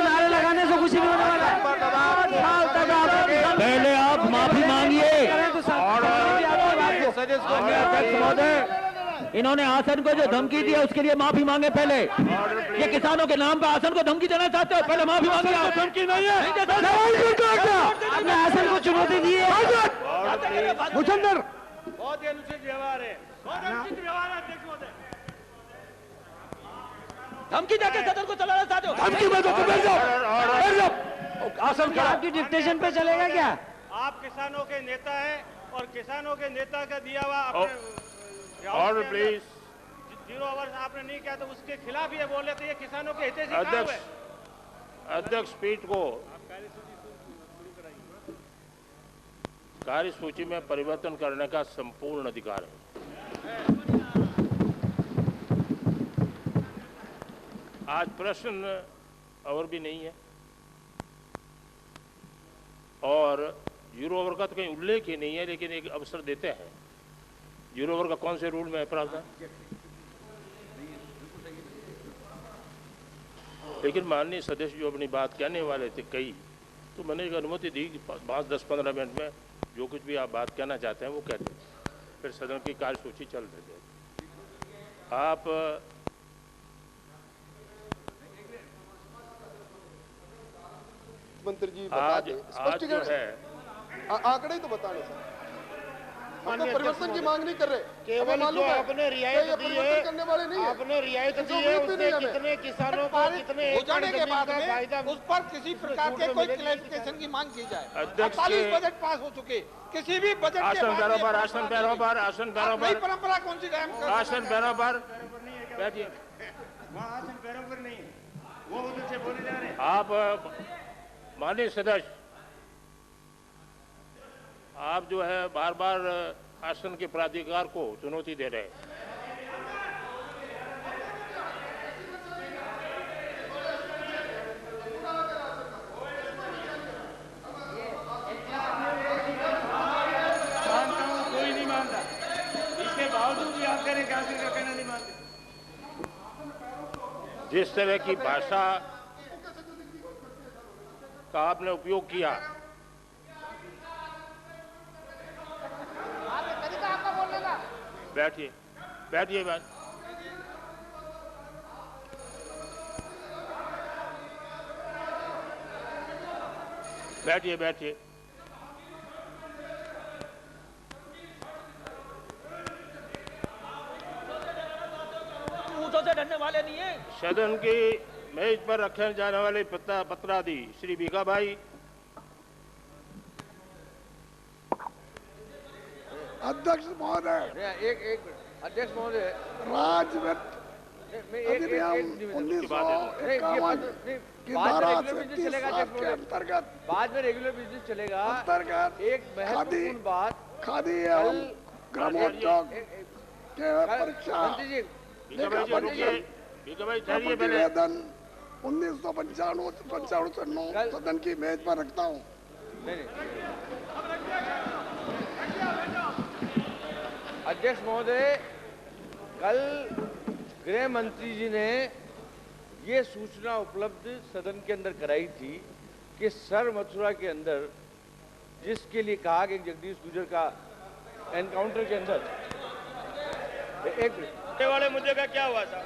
नारे लगाने से कुछ नहीं होने वाला। पहले आप माफी मांगिए। अध्यक्ष महोदय, इन्होंने आसन को जो धमकी दी है उसके लिए माफी मांगे पहले। ये किसानों के नाम पे आसन को धमकी देना चाहते हो, पहले माफी मांगिए। आप धमकी नहीं है, अपने आसन को चुनौती दी है। मुचंदर बहुत ही अनुचित व्यवहार है, बहुत अनुचित व्यवहार है अध्यक्ष महोदय। धमकी देके सदन को चलाना चाहते हो। धमकी में तो बैठ जाओ। आसन का आपकी डिक्टेशन पे चलेगा क्या? आप किसानों के नेता हैं और किसानों के नेता का दिया हुआ ऑर्डर प्लीज। 0 आवर्स आपने नहीं किया तो उसके खिलाफ ये बोले थे, ये किसानों के हित से अध्यक्ष पीठ को कार्यसूची में परिवर्तन करने का संपूर्ण अधिकार है। आज प्रश्न और भी नहीं है और 0 ओवर का तो कहीं उल्लेख ही नहीं है, लेकिन एक अवसर देते हैं। 0 ओवर का कौन से रूल में प्रावधान? लेकिन माननीय सदस्य जो अपनी बात कहने वाले थे कई, तो मैंने एक अनुमति दी कि 5-10-15 मिनट में जो कुछ भी आप बात कहना चाहते हैं वो कहते हैं, फिर सदन की कार्यसूची चल रही है। आप मंत्री जी बता दें, जो है आंकड़े ही तो बताने सर। हम तो परिवर्तन की मांग नहीं कर रहे, केवल जो आपने रियायत दी है, करने वाले नहीं है। आपने रियायत दी है, उससे कितने किसानों को कितने हो जाने के बाद में उस पर किसी प्रकार के कोई क्लैरिफिकेशन की मांग की जाए। 48 बजट पास हो चुके, किसी भी बजट के आसन पैरों पर, आसन पैरों पर, आसन पैरों पर, परंपरा कौन सी कायम कर? आसन पैरों पर बैठिए। आसन पैरों पर नहीं, वो उधर से बोले जा रहे हैं। आप माननीय सदस्य, आप जो है बार बार आसन के प्राधिकार को चुनौती दे रहे हैं। कोई नहीं मानता, इसके बावजूद भी आप करें क्या का कहना नहीं मानते। जिस तरह की भाषा का आपने उपयोग किया, बैठिए बैठिए बात। बैठिए बैठिए। ऊँटों से डरने वाले नहीं है। सदन की मेज पर रखे जाने वाले पत्रादि श्री भीखा भाई। अध्यक्ष महोदय, एक अध्यक्ष महोदय, राजवट अधिनियम 1951 की धारा 37 के अंतर्गत बाद में रेगुलर बिजनेस चलेगा। अंतर्गत एक महत्वपूर्ण बात, खादी एवं ग्रामोद्योग के परीक्षा निवेदन 1995 से 9 सदन की मेज पर रखता हूँ। अध्यक्ष महोदय, कल गृह मंत्री जी ने ये सूचना उपलब्ध सदन के अंदर कराई थी कि सर मथुरा के अंदर जिसके लिए कहा कि जगदीश गुजर का एनकाउंटर के अंदर एक वाले मुद्दे का क्या हुआ था?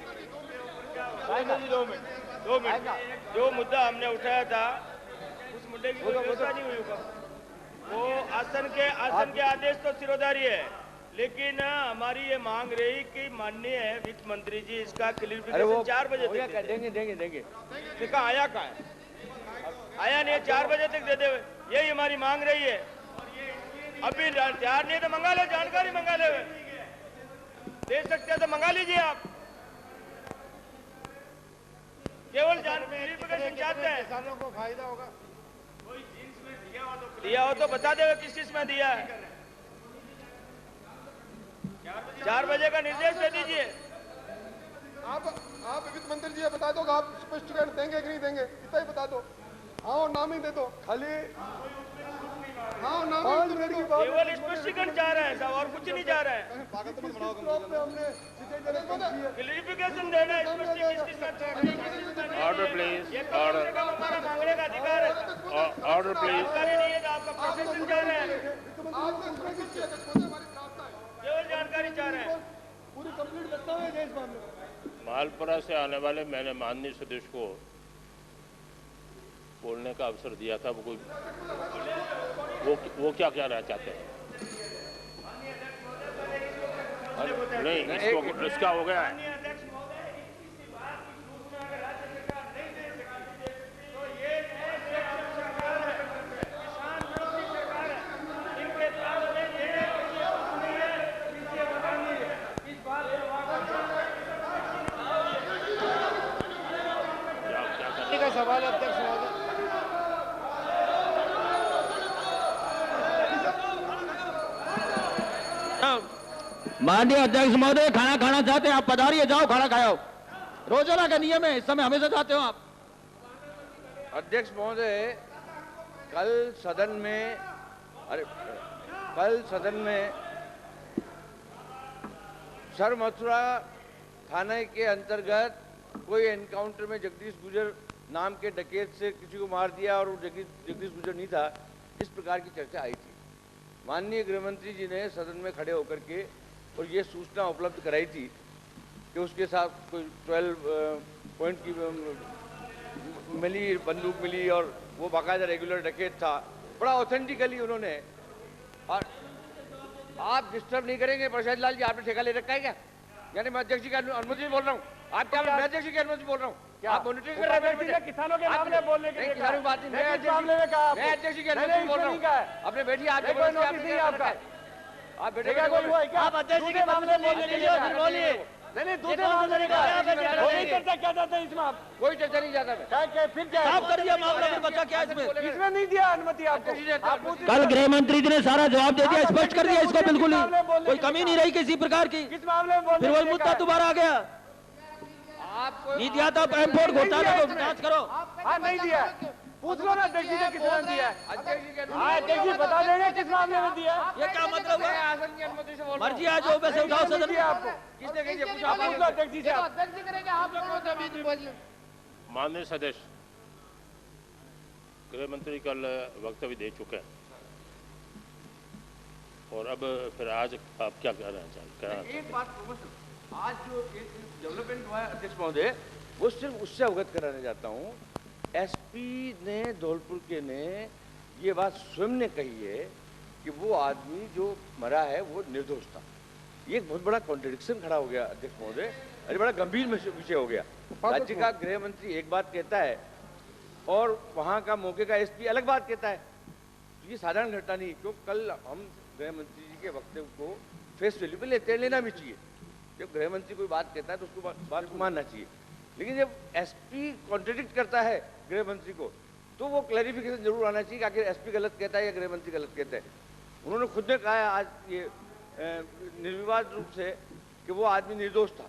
2 मिनट जो मुद्दा हमने उठाया था उस मुद्दे की व्यवस्था नहीं हुई। वो आसन के आदेश तो सिरोधारी है, लेकिन हमारी ये मांग रही कि माननीय वित्त मंत्री जी इसका क्लियरिफिकेशन 4 बजे तक देंगे। इसका आया कहाँ है? आया नहीं, 4 बजे तक दे दे, यही हमारी मांग रही है। अभी तैयार नहीं तो मंगा ले, जानकारी मंगा ले, दे सकते हैं तो मंगा लीजिए। आप केवल क्लियरिफिकेशन चाहते हैं, किसानों को फायदा होगा। दिया हो तो बता देगा किस चीज में दिया है। 4 बजे का निर्देश दे दीजिए। आप वित्त मंत्री जी बता दो कि आप स्पष्टीकरण देंगे कि नहीं देंगे, इतना ही बता दो। हाँ और नाम ही दे दो खाली। हाँ नाम ही दे दो। केवल स्पष्टीकरण चाह रहे हैं साहब, और कुछ नहीं चाह रहे हैं। क्लैरिफिकेशन देना है, ऑर्डर प्लीज, ऑर्डर, हमारा मांगने का अधिकार है। Order please. नहीं है तो आपका प्रोफेशन चाह रहे हैं, केवल जानकारी चाह रहे हैं। पूरी कंप्लीट दस्तावेज है इस मामले में। मालपुरा से आने वाले मैंने माननीय सदस्य को बोलने का अवसर दिया था। वो क्या कहना चाहते हैं? नहीं, इसका हो गया है। का सवाल अध्यक्ष महोदय। माननीय अध्यक्ष महोदय, खाना खाना चाहते हैं आप पधारिए, जाओ खाना खाओ। रोजाना का नियम है, इस समय हमेशा चाहते हो आप। अध्यक्ष महोदय, कल सदन में सर मथुरा थाने के अंतर्गत कोई एनकाउंटर में जगदीश गुजर नाम के डकैत से किसी को मार दिया और वो जगदीश गुजर नहीं था, इस प्रकार की चर्चा आई थी। माननीय गृहमंत्री जी ने सदन में खड़े होकर के और ये सूचना उपलब्ध कराई थी कि उसके साथ कोई 12 पॉइंट की मिली, बंदूक मिली और वो बाकायदा रेगुलर डकैत था। बड़ा ऑथेंटिकली उन्होंने। और आप डिस्टर्ब नहीं करेंगे प्रसाद लाल जी, आपने ठेका ले रखा है क्या? यानी मैं अध्यक्ष जी की अनुमति बोल रहा हूँ। आप क्या? मैं अध्यक्ष जी की अनुमति बोल रहा हूँ। आप मॉनिटरिंग कर रहे हैं किसानों के मामले बोलने के लिए? किसानों की बात नहीं, मैं अध्यक्ष जी की अनुमति बोल रहा हूँ। अपने बैठिए, आप बेटे आप अध्यक्ष जी के मामले बोलने के लिए बोलिए। नहीं दूसरे मामले का चर्चा क्या चाहते हैं इसमें? आप कोई चर्चा नहीं चाहता मैं। फिर क्या आप करिए मामला, फिर बच्चा क्या इसमें नहीं दिया अनुमति आपको? कल गृह मंत्री जी ने सारा जवाब दे दिया, स्पष्ट कर दिया इसको, बिल्कुल ही कोई कमी नहीं रही किसी प्रकार की। किस मामले में? फिर वही मुद्दा दोबारा आ गया। नहीं दिया था एमपोर्ट घोटाला को जांच करो। हाँ नहीं दिया, पूछ लो ना अध्यक्ष जी ने किस में दिया। अध्यक्ष जी बता देंगे किस मामले में दिया। ये क्या मतलब है? आसन की अनुमति से बोल रहा हूं। मर्जी आज हो वैसे उठाओ सदन में। आपको किसने कही? पूछो आप पूछ लो अध्यक्ष जी से। अध्यक्ष जी करेंगे, आप लोग बोलिए। माननीय सदस्य, गृह मंत्री कल वक्तव्य दे चुके हैं और अब फिर आज आप क्या कहना चाहते? एक बात आज जो डेवलपमेंट हुआ है अध्यक्ष महोदय, वो सिर्फ उससे अवगत कराने जाता हूँ। एसपी ने धौलपुर के ने ये बात स्वयं ने कही है कि वो आदमी जो मरा है वो निर्दोष था। ये एक बहुत बड़ा कॉन्ट्रडिक्शन खड़ा हो गया अध्यक्ष महोदय, अरे बड़ा गंभीर विषय हो गया। राज्य का गृह मंत्री एक बात कहता है और वहाँ का मौके का एसपी अलग बात कहता है। ये साधारण घटना नहीं, क्यों कल हम गृह मंत्री जी के वक्तव्य को फेस वैल्यू पे लेना भी चाहिए। जब गृह मंत्री कोई बात कहता है तो उसको बात को मानना चाहिए, लेकिन जब एसपी कॉन्ट्रडिक्ट करता है गृह मंत्री को तो वो क्लैरिफिकेशन जरूर आना चाहिए कि आखिर एसपी गलत कहता है या गृह मंत्री गलत कहता है। उन्होंने खुद ने कहा है आज ये निर्विवाद रूप से कि वो आदमी निर्दोष था,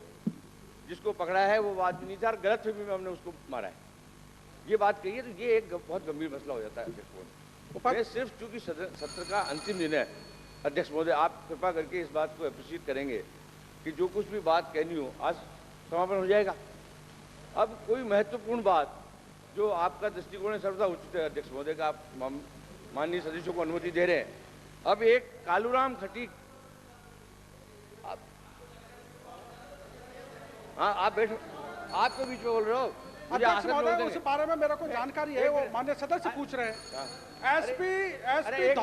जिसको पकड़ा है वो आदमी नहीं था और गलत फहमी में हमने उसको मारा है, ये बात कही है। तो ये एक बहुत गंभीर मसला हो जाता है अध्यक्ष महोदय। मैं सिर्फ चूंकि सत्र का अंतिम दिन है अध्यक्ष महोदय, आप कृपा करके इस बात को अप्रिशिएट करेंगे कि जो कुछ भी बात कहनी हो आज समापन हो जाएगा। अब कोई महत्वपूर्ण बात जो आपका दृष्टिकोण है सर्वथा उचित है अध्यक्ष महोदय का, आप माननीय सदस्यों को अनुमति दे रहे हैं। अब एक कालूराम खटीक, हाँ आप बैठो, आपके बीच में बोल रहे हो। अध्यक्ष महोदय उस बारे में मेरे को जानकारी है, वो माननीय सदस्य पूछ रहे हैं। एसपी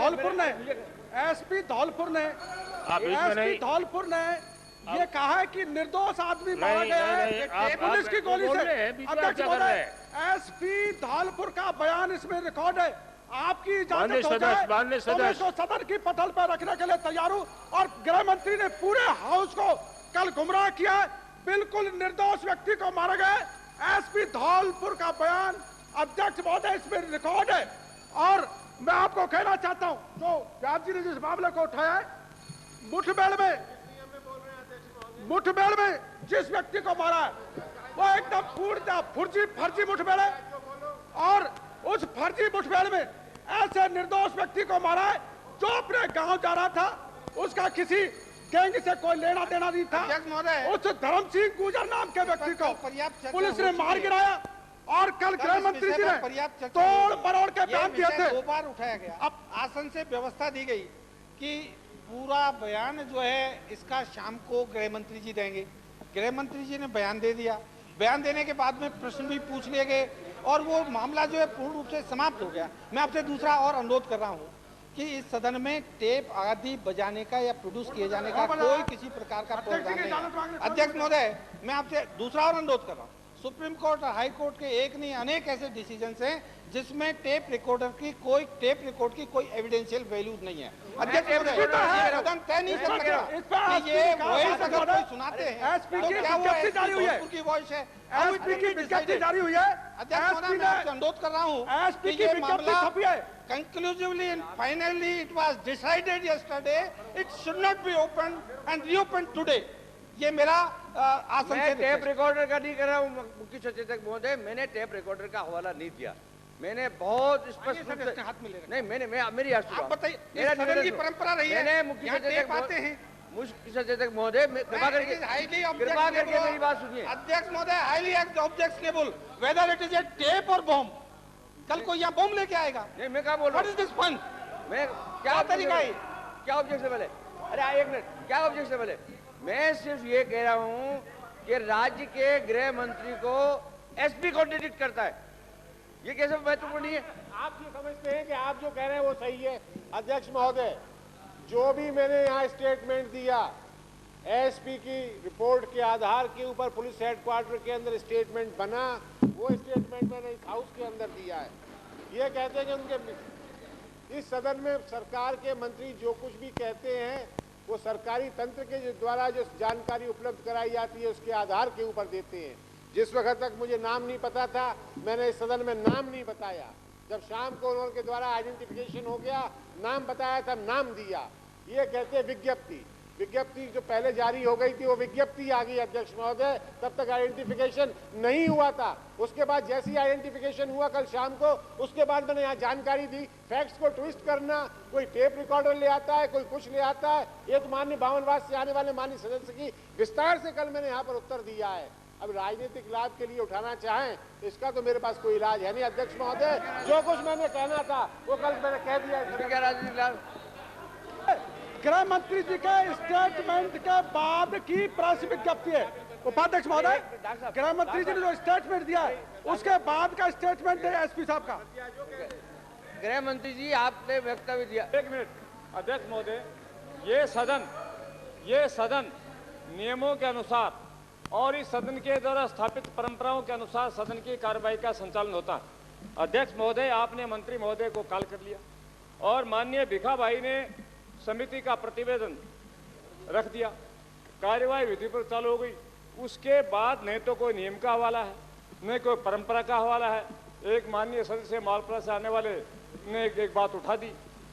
धौलपुर ने ये कहा है कि निर्दोष आदमी मारा गया है पुलिस की गोली से। अध्यक्ष महोदय, एसपी धौलपुर का बयान इसमें रिकॉर्ड है। आपकी इजाजत हो जाए तो मैं तो सदन की पटल पर रखने के लिए तैयार हूँ। और गृह मंत्री ने पूरे हाउस को कल गुमराह किया है, बिल्कुल निर्दोष व्यक्ति को मारा गया है। एसपी धौलपुर का बयान अध्यक्ष महोदय इसमें रिकॉर्ड है। और मैं आपको कहना चाहता हूं, जो व्यास जी ने जिस मामले को उठाया है, मुठभेड़ में मुठभेड़ में जिस व्यक्ति को मारा है वो एकदम फर्जी मुठभेड़ है, और उस फर्जी मुठभेड़ में ऐसे निर्दोष व्यक्ति को मारा है जो अपने गांव जा रहा था, उसका किसी गैंग से कोई लेना देना नहीं था। उस धर्म सिंह गुजर नाम के व्यक्ति को पुलिस ने मार गिराया, और कल गृह मंत्री जी ने तोड़ मरोड़ के बयान दिए थे। 2 बार उठाया गया। अब आसन से व्यवस्था दी गई कि पूरा बयान जो है इसका शाम को गृह मंत्री जी देंगे। गृह मंत्री जी ने बयान दे दिया। बयान देने के बाद में प्रश्न भी पूछ लिए गए और वो मामला जो है पूर्ण रूप से समाप्त हो गया। मैं आपसे दूसरा और अनुरोध कर रहा हूँ कि इस सदन में टेप आदि बजाने का या प्रोड्यूस किए जाने का कोई किसी प्रकार का प्रावधान नहीं है। अध्यक्ष महोदय, मैं आपसे दूसरा और अनुरोध कर रहा हूँ। सुप्रीम कोर्ट और हाई कोर्ट के एक नहीं अनेक ऐसे डिसीजंस हैं जिसमें टेप रिकॉर्ड की कोई एविडेंशियल वैल्यू नहीं है। अध्यक्ष महोदय, तय नहीं कर सकता कि ये वॉइस अगर कोई सुनाते हैं तो क्या वो भोजपुर की वॉइस है? एसपी की विज्ञप्ति जारी हुई है। अध्यक्ष महोदय, मैं आपसे अनुरोध कर रहा हूँ एसपी की विज्ञप्ति छपी है। Conclusively and finally it was decided yesterday it should not be opened and reopened today. ये मेरा आसन मैं टेप रिकॉर्डर का नहीं कर रहा हूँ मुख्य सचेतक महोदय, मैंने टेप रिकॉर्डर का हवाला नहीं दिया। मैंने बहुत स्पष्ट रूप से हाथ में नहीं मेरी आप बताइए, सदन की परंपरा रही है, मैंने मुख्य सचेतक आते हैं मुख्य सचेतक महोदय कृपा करके मेरी बात सुनिए। अध्यक्ष महोदय, highly objectionable whether it is a tape और बॉम्ब। कल को यहाँ बॉम्ब लेके आएगा। नहीं, मैं क्या बोल रहा हूँ? What is this fun? मैं क्या तरीका है? क्या ऑब्जेक्शनेबल है? अरे एक मिनट, क्या ऑब्जेक्शनेबल है? मैं सिर्फ ये कह रहा हूँ कि राज्य के गृह मंत्री को एसपी कॉन्ट्रडिक्ट करता है। ये कैसे महत्वपूर्ण नहीं है? आप ये समझते हैं कि आप जो कह रहे हैं वो सही है? अध्यक्ष महोदय, जो भी मैंने यहाँ स्टेटमेंट दिया, एसपी की रिपोर्ट के आधार के ऊपर पुलिस हेडक्वार्टर के अंदर स्टेटमेंट बना, वो स्टेटमेंट मैंने इस हाउस के अंदर दिया है। ये कहते हैं कि उनके इस सदन में सरकार के मंत्री जो कुछ भी कहते हैं वो सरकारी तंत्र के द्वारा जो जानकारी उपलब्ध कराई जाती है उसके आधार के ऊपर देते हैं। जिस वक्त तक मुझे नाम नहीं पता था, मैंने इस सदन में नाम नहीं बताया। जब शाम को उनके द्वारा आइडेंटिफिकेशन हो गया, नाम बताया, तब नाम दिया। ये कहते हैं विज्ञप्ति जो पहले जारी हो गई थी वो विज्ञप्ति आ गई अध्यक्ष महोदय, तब तक आइडेंटिफिकेशन नहीं हुआ था। उसके बाद जैसी आइडेंटिफिकेशन हुआ कल शाम को, उसके बाद मैंने यहाँ जानकारी दी। फैक्ट्स को ट्विस्ट करना, कोई टेप रिकॉर्डर ले आता है, कोई कुछ ले आता है। ये तो माननीय बावनवास से आने वाले माननीय सदस्य की विस्तार से कल मैंने यहाँ पर उत्तर दिया है। अब राजनीतिक लाभ के लिए उठाना चाहें इसका तो मेरे पास कोई इलाज है नहीं अध्यक्ष महोदय। जो कुछ मैंने कहना था वो कल मैंने कह दिया। क्या राजनीतिक लाभ? गृह मंत्री जी के स्टेटमेंट के बाद की प्रेस विज्ञप्ति है। उपाध्यक्ष महोदय, गृह मंत्री जी ने जो स्टेटमेंट दिया है उसके बाद का स्टेटमेंट है एसपी साहब का। गृह मंत्री जी आपने वक्तव्य दिया। एक मिनट अध्यक्ष महोदय, ये सदन नियमों के अनुसार और इस सदन के द्वारा स्थापित परंपराओं के अनुसार सदन की कार्रवाई का संचालन होता है। अध्यक्ष महोदय, आपने मंत्री महोदय को कॉल कर लिया और माननीय भिखा भाई ने समिति का प्रतिवेदन रख दिया, कार्यवाही विधि पर चालू हो गई। उसके बाद नहीं तो कोई नियम का हवाला है, न कोई परंपरा का हवाला है। एक माननीय सदस्य मालपुरा से आने वाले ने एक बात उठा दी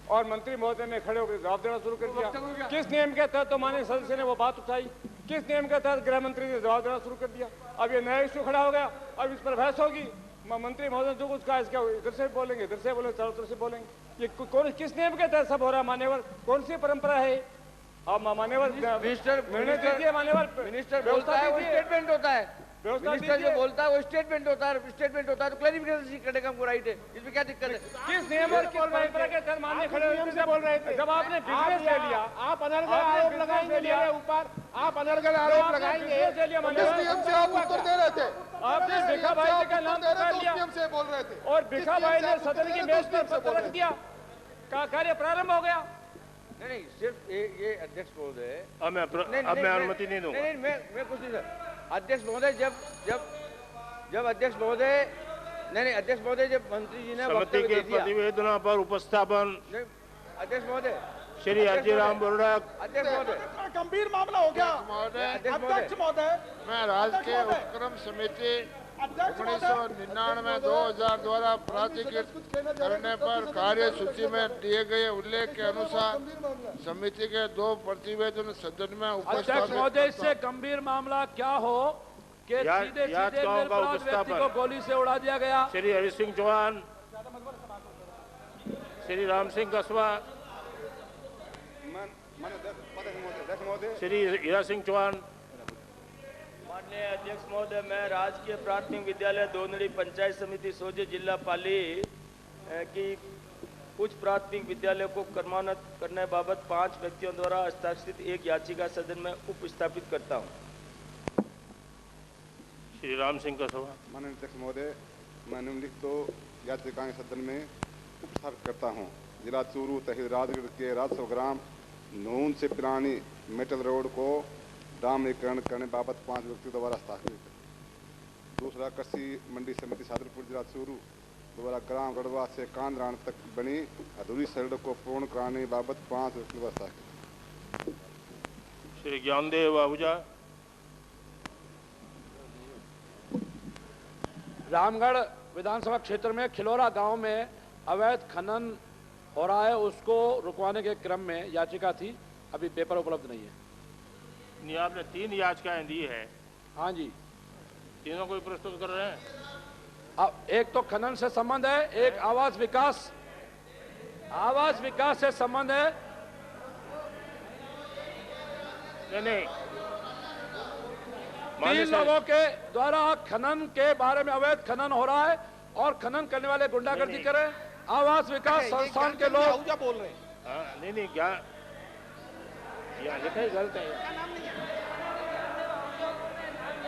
और मंत्री महोदय ने खड़े होकर जवाब देना शुरू कर दिया। किस नियम के तहत तो माननीय सदस्य ने वो बात उठाई, किस नियम के तहत गृह मंत्री ने जवाब देना शुरू कर दिया। अब ये नया इश्यू खड़ा हो गया, अब इस पर बहस होगी। मंत्री महोदय जो कुछ कहा इसका इधर से बोलेंगे, इधर से बोलेंगे, चारों तरफ से बोलेंगे। ये कौन किस नियम के तहत सब हो रहा है? मान्यवर कौन सी परंपरा है? आप मान्यवर मिनिस्टर बोलता है वो स्टेटमेंट होता है, मिनिस्टर जो बोलता है वो स्टेटमेंट होता है, स्टेटमेंट होता है तो क्लैरिफिकेशन करने का हमको राइट है। इसमें क्या दिक्कत है? किस नियम और किस परंपरा के तहत माननीय खड़े बोल रहे थे? जब आपने बिजनेस ले लिया, आप अनर्गल आरोप लगाएंगे मेरे ऊपर, आप अनर्गल आरोप लगाएंगे। नियम से आप उत्तर दे रहे थे, आपने भिखा भाई का नाम बता लिया नियम से बोल रहे थे और भिखा भाई ने सदन की मेज पर पत्र रख दिया, का कार्य प्रारंभ हो गया। नहीं सिर्फ ये अध्यक्ष महोदय, अब मैं अनुमति नहीं दूंगा। नहीं मैं कुछ नहीं सर। अध्यक्ष महोदय जब अध्यक्ष महोदय नहीं अध्यक्ष महोदय जब मंत्री जी ने समिति के प्रतिवेदनों पर उपस्थापन, अध्यक्ष महोदय श्री अजयराम बोर्डा, अध्यक्ष महोदय गंभीर मामला हो गया। महोदय, अध्यक्ष महोदय, मैं राज्य के उपक्रम समिति 1999-2000 द्वारा प्राधिकृत करने पर कार्य सूची में दिए गए उल्लेख के अनुसार समिति के 2 प्रतिवेदन सदन में अध्यक्ष महोदय, इससे गंभीर मामला क्या हो कि सीधे निरपराध व्यक्ति को गोली से उड़ा दिया गया। श्री हरि सिंह चौहान, श्री राम सिंह कस्बा, श्री हीरा सिंह चौहान। माननीय अध्यक्ष महोदय, मैं राजकीय प्राथमिक विद्यालय दोनड़ी पंचायत समिति सोजे जिला पाली की कुछ प्राथमिक विद्यालयों को कर्मान्वित करने बाबत 5 व्यक्तियों द्वारा हस्ताक्षरित एक याचिका सदन में उपस्थापित करता हूं। श्री राम सिंह का सवाल। माननीय अध्यक्ष महोदय, मैं निम्नलिखित याचिकाएं सदन में उपस्थापित करता हूं। जिला चूरू तहसील राजगढ़ के राजस्व ग्राम नून से पुरानी मेटल रोड को डामरीकरण करने बाबत 5 व्यक्तियों द्वारा हस्ताक्षरित। दूसरा, कृषि मंडी समिति सादुलपुर जिला चूरू द्वारा ग्राम गढ़वा से कांदरान तक बनी अधूरी सड़क को पूर्ण कराने बाबत 5 व्यक्तियों द्वारा हस्ताक्षरित। श्री ज्ञानदेव आहूजा। रामगढ़ विधानसभा क्षेत्र में खिलौरा गांव में अवैध खनन हो रहा है, उसको रुकवाने के क्रम में याचिका थी, अभी पेपर उपलब्ध नहीं है। नहीं, आपने 3 याचिकाएं दी है। हाँ जी, तीनों को प्रस्तुत कर रहे हैं। अब एक तो खनन से संबंध है, एक आवास विकास से संबंध है। नहीं, 3 लोगों के द्वारा खनन के बारे में अवैध खनन हो रहा है और खनन करने वाले गुंडागर्दी कर रहे हैं। आवास विकास संस्थान के लोग बोल रहे हैं। नहीं, क्या यहाँ लिखा ही गलत है।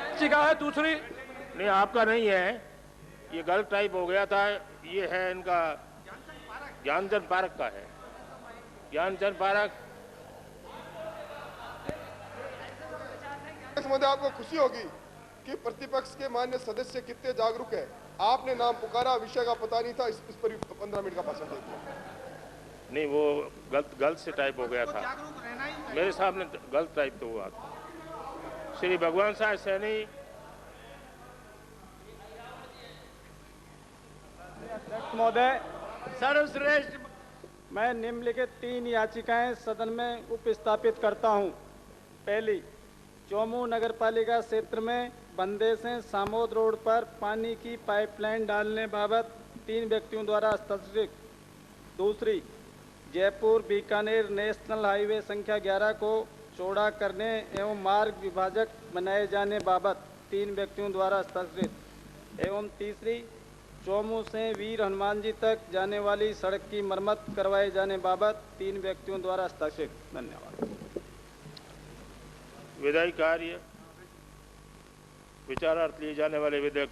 याचिका है दूसरी। नहीं, आपका नहीं है, ये गलत टाइप हो गया था। ये है इनका ज्ञानचंद पार्क का है। ज्ञानचंद पार्क। महोदय, आपको खुशी होगी कि प्रतिपक्ष के मान्य सदस्य कितने जागरूक है। आपने नाम पुकारा, विषय का पता नहीं था, इस पर 15 मिनट का भाषण देखिए। नहीं, वो गलत से टाइप हो गया था मेरे सामने, गलत टाइप तो हुआ था। श्री भगवान साहब सैनी। अध्यक्ष महोदय, सर्वश्रेष्ठ, मैं निम्नलिखित 3 याचिकाएं सदन में उपस्थापित करता हूं। पहली, चौमू नगरपालिका क्षेत्र में बंदे से सामोद रोड पर पानी की पाइपलाइन डालने बाबत 3 व्यक्तियों द्वारा हस्ताक्षरित। दूसरी, जयपुर बीकानेर नेशनल हाईवे संख्या 11 को चौड़ा करने एवं मार्ग विभाजक बनाए जाने बाबत 3 व्यक्तियों द्वारा हस्ताक्षरित। एवं तीसरी, चौमू से वीर हनुमान जी तक जाने वाली सड़क की मरम्मत करवाए जाने बाबत 3 व्यक्तियों द्वारा हस्ताक्षरित। धन्यवाद। विधायी कार्य विचारार्थ लिए जाने वाले विधेयक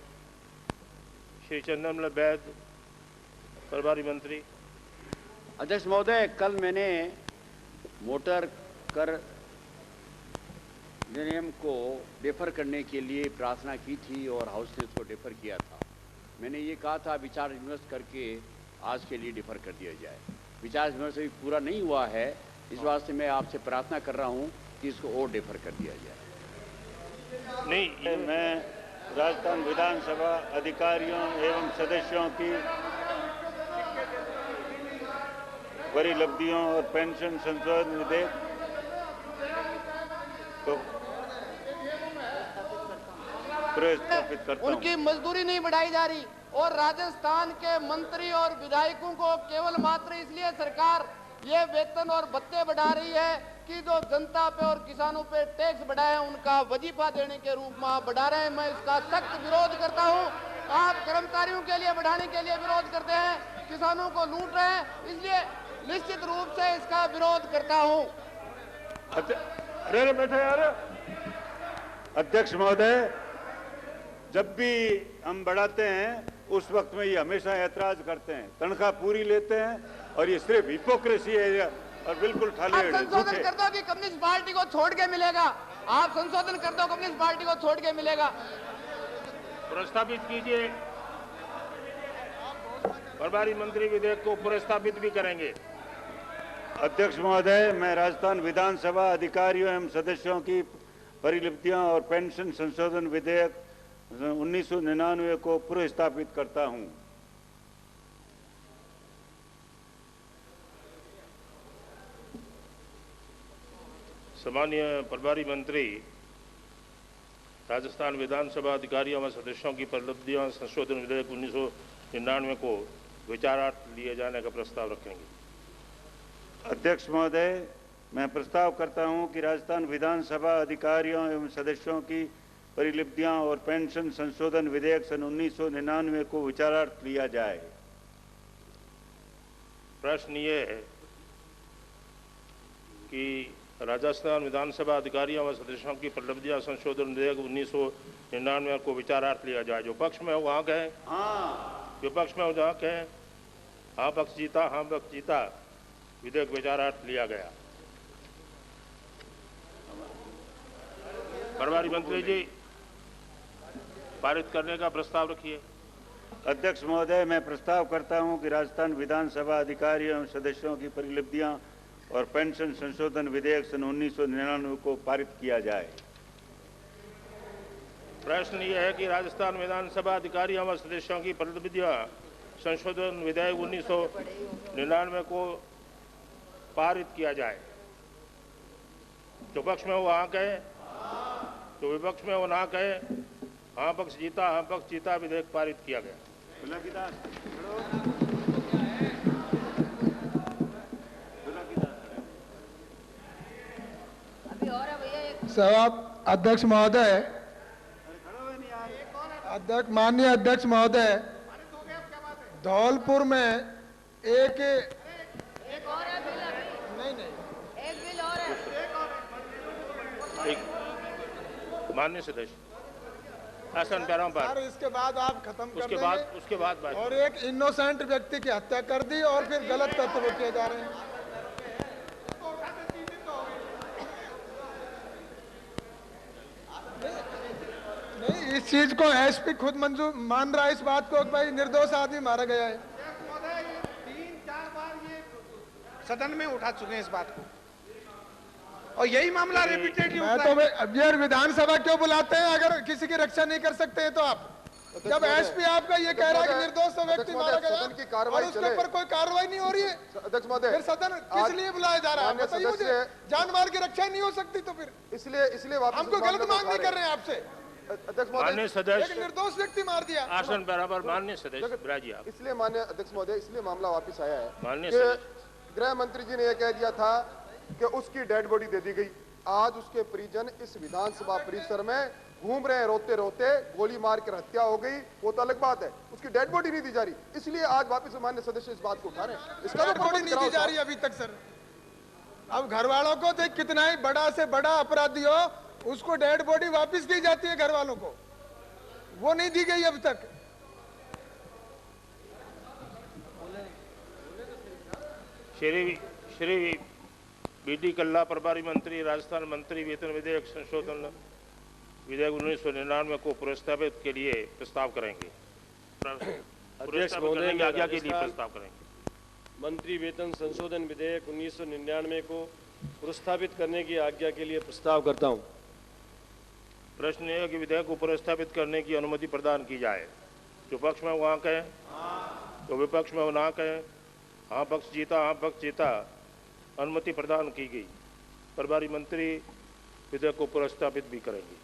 श्री चंदनलाल वैद्य, प्रभारी मंत्री। अध्यक्ष महोदय, कल मैंने मोटर कर अधिनियम को डेफर करने के लिए प्रार्थना की थी और हाउस ने उसको डेफर किया था। मैंने ये कहा था विचार विमर्श करके आज के लिए डेफर कर दिया जाए। विचार विमर्श अभी पूरा नहीं हुआ है, इस वास्ते मैं आपसे प्रार्थना कर रहा हूँ कि इसको और डेफर कर दिया जाए। नहीं, मैं राजस्थान विधानसभा अधिकारियों एवं सदस्यों की परिलब्धियों और पेंशन संशोधन विधेयक को प्रस्तावित करता हूं। उनकी मजदूरी नहीं बढ़ाई जा रही और राजस्थान के मंत्री और विधायकों को केवल मात्र इसलिए सरकार ये वेतन और भत्ते बढ़ा रही है कि जो जनता पे और किसानों पे टैक्स बढ़ाए हैं उनका वजीफा देने के रूप में बढ़ा रहे हैं। मैं इसका सख्त विरोध करता हूं। आप कर्मचारियों के लिए बढ़ाने के लिए विरोध करते हैं, किसानों को लूट रहे हैं, इसलिए निश्चित रूप से इसका विरोध करता हूं। अध्यक्ष महोदय, जब भी हम बढ़ाते हैं उस वक्त में ये हमेशा ऐतराज करते हैं, तनख्वाह पूरी लेते हैं और ये सिर्फ हिपोक्रेसी है और बिल्कुल ठाले। आप संशोधन कर दो कि कम्युनिस्ट पार्टी को छोड़ के मिलेगा। आप संशोधन कर दो, कम्युनिस्ट पार्टी को छोड़ के मिलेगा। प्रस्तावित कीजिए। प्रभारी मंत्री विधेयक को प्रस्तावित भी करेंगे। अध्यक्ष महोदय, मैं राजस्थान विधानसभा अधिकारियों एवं सदस्यों की परिलब्धियां और पेंशन संशोधन विधेयक 1999 को पुनर्स्थापित करता हूं। सम्मानीय प्रभारी मंत्री, राजस्थान विधानसभा अधिकारियों व सदस्यों की उपलब्धियां संशोधन विधेयक 1999 को विचारार्थ लिए जाने का प्रस्ताव रखेंगे। अध्यक्ष महोदय, मैं प्रस्ताव करता हूं कि राजस्थान विधानसभा अधिकारियों एवं सदस्यों की परिलब्धियां और पेंशन संशोधन विधेयक सन 1999 को विचारार्थ लिया जाए। प्रश्न ये है कि राजस्थान विधानसभा अधिकारियों व सदस्यों की उपलब्धियां संशोधन विधेयक 1999 को विचारार्थ लिया जाए। जो पक्ष में हो वहां कहें, विपक्ष में हो जहां कहें। हाँ पक्ष जीता, हाँ पक्ष जीता, विधेयक विचारार्थ लिया गया। प्रभारी मंत्री जी, पारित करने का प्रस्ताव रखिए। अध्यक्ष महोदय, मैं प्रस्ताव करता हूं कि राजस्थान विधानसभा अधिकारियों एवं सदस्यों की परिलब्धियां और पेंशन संशोधन विधेयक सन 1999 को पारित किया जाए। प्रश्न यह है कि राजस्थान विधानसभा अधिकारियों व सदस्यों की परिलब्धियां संशोधन विधेयक 1999 को पारित किया जाए। जो पक्ष में हो वहां कहे, जो विपक्ष में हो ना कहे। हाँ पक्ष जीता, हाँ पक्ष जीता, विधेयक पारित किया गया। अध्यक्ष महोदय, माननीय अध्यक्ष महोदय, धौलपुर में एक माननीय सदस्य आसन पैरों पर। सर, इसके बाद आप खत्म कर उसके बाद और एक इनोसेंट व्यक्ति की हत्या कर दी और फिर गलत तत्व किए जा रहे हैं। नहीं, इस चीज को एसपी खुद मंजूर मान रहा है, इस बात को भाई निर्दोष आदमी मारा गया है। 3-4 बार ये सदन में उठा चुके हैं इस बात को, और यही मामला रिपीटेडली मैं तो अब ये विधानसभा क्यों बुलाते हैं अगर किसी की रक्षा नहीं कर सकते हैं तो आप? जब एसपी आपका ये कह रहा है कि निर्दोष व्यक्ति मारा गया और उसके ऊपर कोई कार्रवाई नहीं हो रही है, अध्यक्ष महोदय, फिर सदन किस लिए बुलाया जा रहा है? बताइए मुझे। जान माल की रक्षा नहीं हो सकती तो फिर इसलिए हमको गलत मांग नहीं कर रहे हैं आपसे। अध्यक्ष माननीय सदस्य, एक निर्दोष व्यक्ति मार दिया। आसन बराबर। माननीय सदस्य ब्राजी आप। इसलिए माननीय अध्यक्ष महोदय, इसलिए मामला वापस आया है माननीय कि गृह मंत्री जी ने यह कह दिया था कि उसकी डेड बॉडी दे दी गई। आज उसके परिजन इस विधानसभा परिसर में घूम रहे हैं, रोते रोते गोली मार कर हत्या हो गई, वो तो अलग बात है, उसकी डेड बॉडी नहीं दी जा रही। इसलिए आज वापस माननीय सदस्य इस बात को उठा रहे हैं। इसका तो बॉडी नहीं दी जा रही अभी तक सर। अब घर वालों को तो कितना ही बड़ा से बड़ा अपराधी हो, उसको डेड बॉडी वापस दी जाती है घर वालों को, वो नहीं दी गई अब तक। श्री बीडी कल्ला, प्रभारी मंत्री, राजस्थान मंत्री वेतन विधेयक संशोधन विधेयक 1999 को प्रस्तावित के लिए प्रस्ताव करेंगे। अध्यक्ष महोदय, आज्ञा के लिए प्रस्ताव करेंगे। मंत्री वेतन संशोधन विधेयक 1999 को प्रस्तावित करने की आज्ञा के लिए प्रस्ताव करता हूं। प्रश्न यह है कि विधेयक को प्रस्तावित करने की अनुमति प्रदान की जाए। जो पक्ष में वहां कहें, तो विपक्ष में ना कहें। हाँ पक्ष जीता, हाँ पक्ष जीता, अनुमति प्रदान की गई। प्रभारी मंत्री विधेयक को प्रस्तावित भी करेंगे।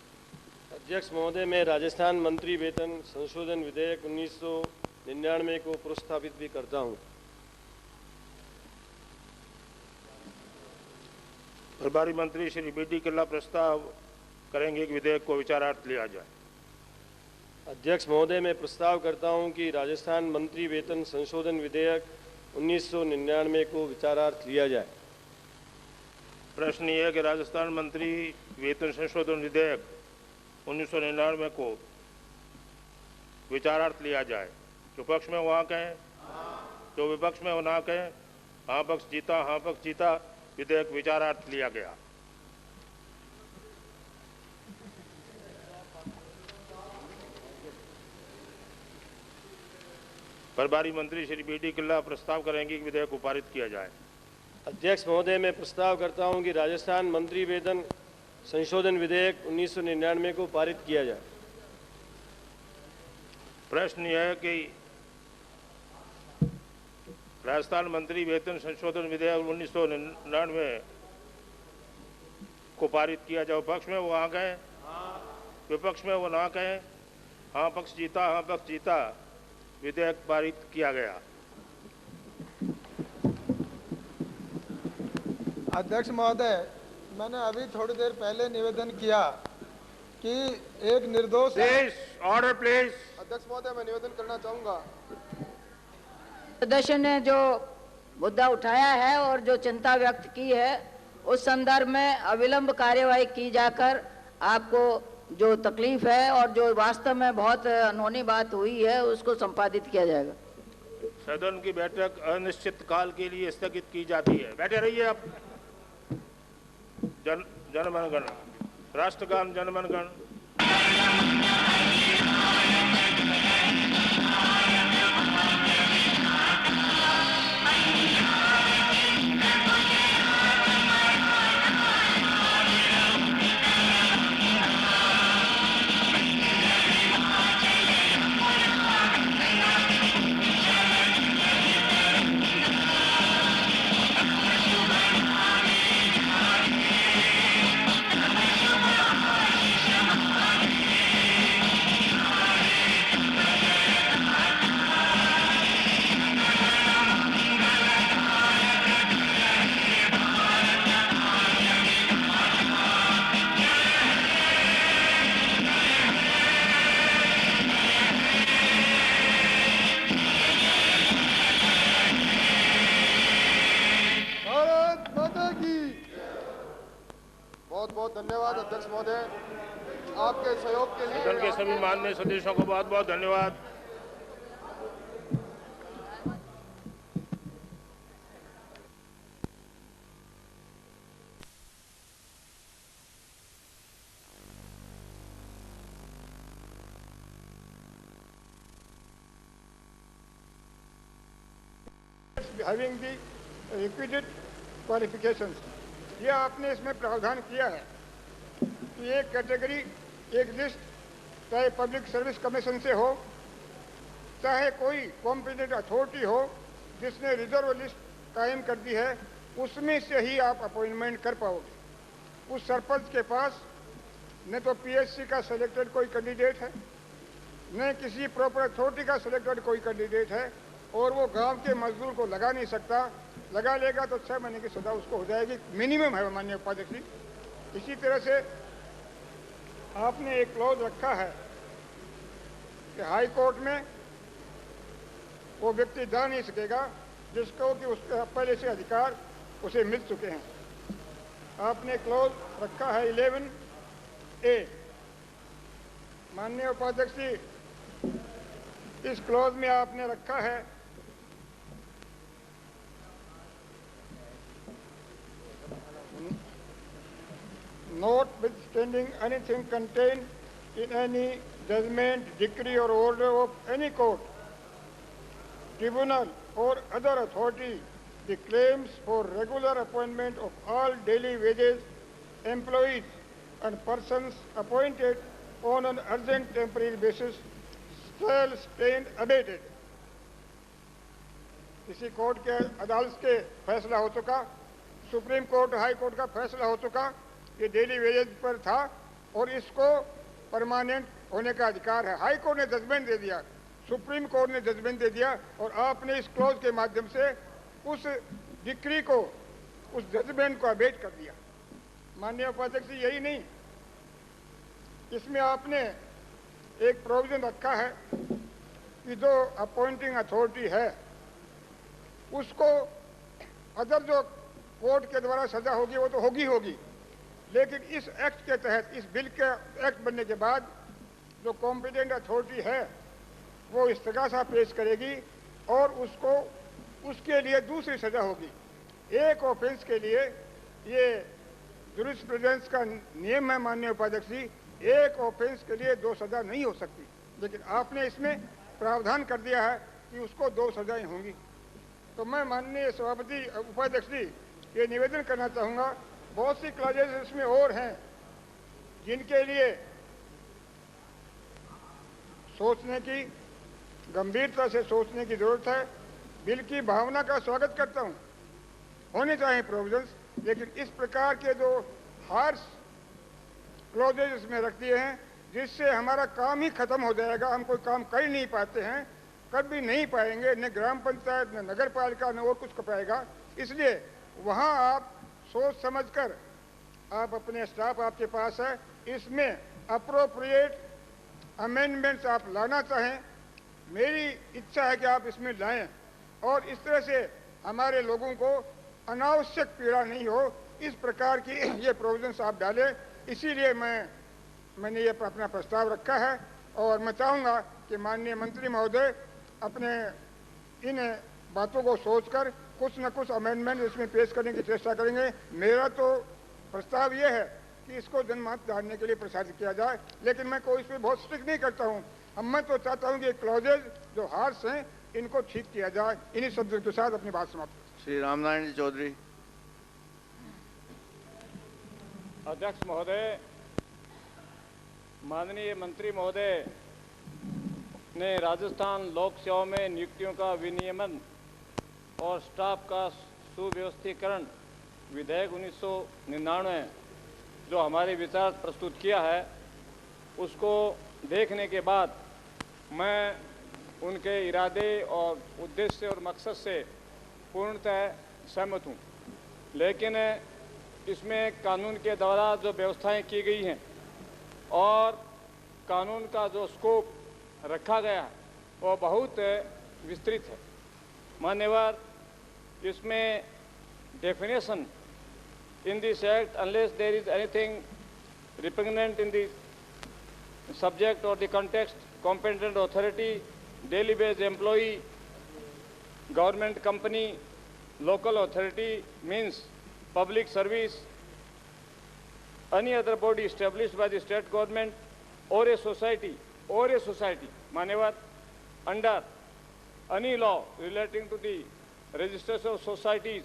अध्यक्ष महोदय, मैं राजस्थान मंत्री वेतन संशोधन विधेयक 1999 को प्रस्तावित भी करता हूं। प्रभारी मंत्री श्री बीडी कल्ला प्रस्ताव करेंगे कि विधेयक को विचारार्थ लिया जाए। अध्यक्ष महोदय, मैं प्रस्ताव करता हूं कि राजस्थान मंत्री वेतन संशोधन विधेयक 1999 को विचारार्थ लिया जाए। प्रश्न यह है कि राजस्थान मंत्री वेतन संशोधन विधेयक 1999 को विचारार्थ लिया जाए। जो पक्ष में वहां कहें, जो विपक्ष में ना कहें। हाँ पक्ष जीता, हाँ पक्ष जीता, विधेयक विचारार्थ लिया गया। प्रभारी मंत्री श्री बीडी कल्ला प्रस्ताव करेंगे कि विधेयक को पारित किया जाए। अध्यक्ष महोदय, मैं प्रस्ताव करता हूं कि राजस्थान मंत्री वेतन संशोधन विधेयक 1999 को पारित किया जाए। प्रश्न यह है कि राजस्थान मंत्री वेतन संशोधन विधेयक 1999 को पारित किया जाए। पक्ष में वो हाँ कहें, विपक्ष में वो ना कहें। हाँ पक्ष जीता, हाँ पक्ष जीता, विधेयक पारित किया गया। अध्यक्ष महोदय, मैंने अभी थोड़ी देर पहले निवेदन किया कि एक निर्दोष ऑर्डर प्लीज। अध्यक्ष महोदय, मैं निवेदन करना चाहूंगा। सदस्य ने जो मुद्दा उठाया है और जो चिंता व्यक्त की है, उस संदर्भ में अविलंब कार्यवाही की जाकर आपको जो तकलीफ है और जो वास्तव में बहुत अनहोनी बात हुई है उसको संपादित किया जाएगा। सदन की बैठक अनिश्चित काल के लिए स्थगित की जाती है। बैठे रहिए आप। जनगण गण, राष्ट्रगान जनगण गण। बहुत धन्यवाद अध्यक्ष महोदय, आपके सहयोग के लिए। सदन के सभी माननीय सदस्यों को बहुत बहुत धन्यवाद। Having the requisite qualifications, ये आपने इसमें प्रावधान किया है कि एक कैटेगरी, एक लिस्ट, चाहे पब्लिक सर्विस कमीशन से हो, चाहे कोई कॉम्पिटेंट अथॉरिटी हो जिसने रिजर्व लिस्ट कायम कर दी है, उसमें से ही आप अपॉइंटमेंट कर पाओगे। उस सरपंच के पास न तो पीएससी का सिलेक्टेड कोई कैंडिडेट है, न किसी प्रॉपर अथॉरिटी का सिलेक्टेड कोई कैंडिडेट है, और वो गांव के मजदूर को लगा नहीं सकता। लगा लेगा तो 6 महीने की सजा उसको हो जाएगी, मिनिमम है माननीय उपाध्यक्ष जी। इसी तरह से आपने एक क्लॉज रखा है कि हाई कोर्ट में वो व्यक्ति जा नहीं सकेगा जिसको कि उसका पहले से अधिकार उसे मिल चुके हैं। आपने क्लॉज रखा है 11A। माननीय उपाध्यक्ष जी, इस क्लॉज में आपने रखा है notwithstanding anything contained in any judgment, decree or order of any court, tribunal or other authority, the claims for regular appointment of all daily wages employees and persons appointed on an urgent temporary basis shall stand abated. किसी कोर्ट के अदालत के फैसला हो चुका, सुप्रीम कोर्ट हाई कोर्ट का फैसला हो चुका, ये डेली वेजेज पर था और इसको परमानेंट होने का अधिकार है। हाई कोर्ट ने जजमेंट दे दिया, सुप्रीम कोर्ट ने जजमेंट दे दिया, और आपने इस क्लॉज के माध्यम से उस डिक्री को, उस जजमेंट को अबेट कर दिया। माननीय उपाध्यक्ष जी, यही नहीं, इसमें आपने एक प्रोविजन रखा है कि जो अपॉइंटिंग अथॉरिटी है उसको अदर जो कोर्ट के द्वारा सजा होगी वो तो होगी, लेकिन इस एक्ट के तहत, इस बिल के एक्ट बनने के बाद जो कॉम्पिटेंट अथॉरिटी है वो इस्तगासा पेश करेगी और उसको उसके लिए दूसरी सजा होगी। एक ऑफेंस के लिए, ये जूरिस्प्रूडेंस का नियम है माननीय उपाध्यक्ष जी, एक ऑफेंस के लिए 2 सजा नहीं हो सकती, लेकिन आपने इसमें प्रावधान कर दिया है कि उसको 2 सजाएं होंगी। तो मैं माननीय सभापति उपाध्यक्ष जी ये निवेदन करना चाहूँगा, बहुत सी क्लॉजेस इसमें और हैं जिनके लिए सोचने की, गंभीरता से सोचने की जरूरत है। बिल की भावना का स्वागत करता हूं, होने चाहिए प्रोविजंस, लेकिन इस प्रकार के जो हार्श क्लॉजेज इसमें रख दिए हैं जिससे हमारा काम ही खत्म हो जाएगा। हम कोई काम कर ही नहीं पाते हैं, कभी नहीं पाएंगे, न ग्राम पंचायत न नगर पालिका न और कुछ कर पाएगा। इसलिए वहां आप सोच समझकर, आप अपने स्टाफ आपके पास है, इसमें अप्रोप्रिएट अमेंडमेंट्स आप लाना चाहें, मेरी इच्छा है कि आप इसमें लाएं और इस तरह से हमारे लोगों को अनावश्यक पीड़ा नहीं हो, इस प्रकार की ये प्रोविजंस आप डालें। इसीलिए मैंने ये अपना प्रस्ताव रखा है और मैं चाहूँगा कि माननीय मंत्री महोदय अपने इन बातों को सोचकर कुछ न कुछ अमेंडमेंट इसमें पेश करने की चेष्टा करेंगे। मेरा तो प्रस्ताव ये है कि इसको जनमत जानने के लिए प्रसारित किया जाए, लेकिन मैं कोई इस पर बहुत स्ट्रिक्ट नहीं करता हूँ। मैं तो चाहता हूँ कि क्लॉजेज जो हार्श हैं इनको ठीक किया जाए। इन्हीं शब्दों के साथ अपनी बात समाप्त। श्री रामनारायण जी चौधरी। अध्यक्ष महोदय, माननीय मंत्री महोदय ने राजस्थान लोक सेवा में नियुक्तियों का विनियमन और स्टाफ का सुव्यवस्थीकरण विधेयक 1999 जो हमारे विचार प्रस्तुत किया है, उसको देखने के बाद मैं उनके इरादे और उद्देश्य और मकसद से पूर्णतः सहमत हूँ। लेकिन इसमें कानून के द्वारा जो व्यवस्थाएं की गई हैं और कानून का जो स्कोप रखा गया है वो बहुत विस्तृत है। मान्यवर, इसमें definition in this act, unless there is anything repugnant in the subject or the context, competent authority, daily wage employee, government company, local authority means public service, any other body established by the state government or a society, मान्यवर, under any law relating to the registration of societies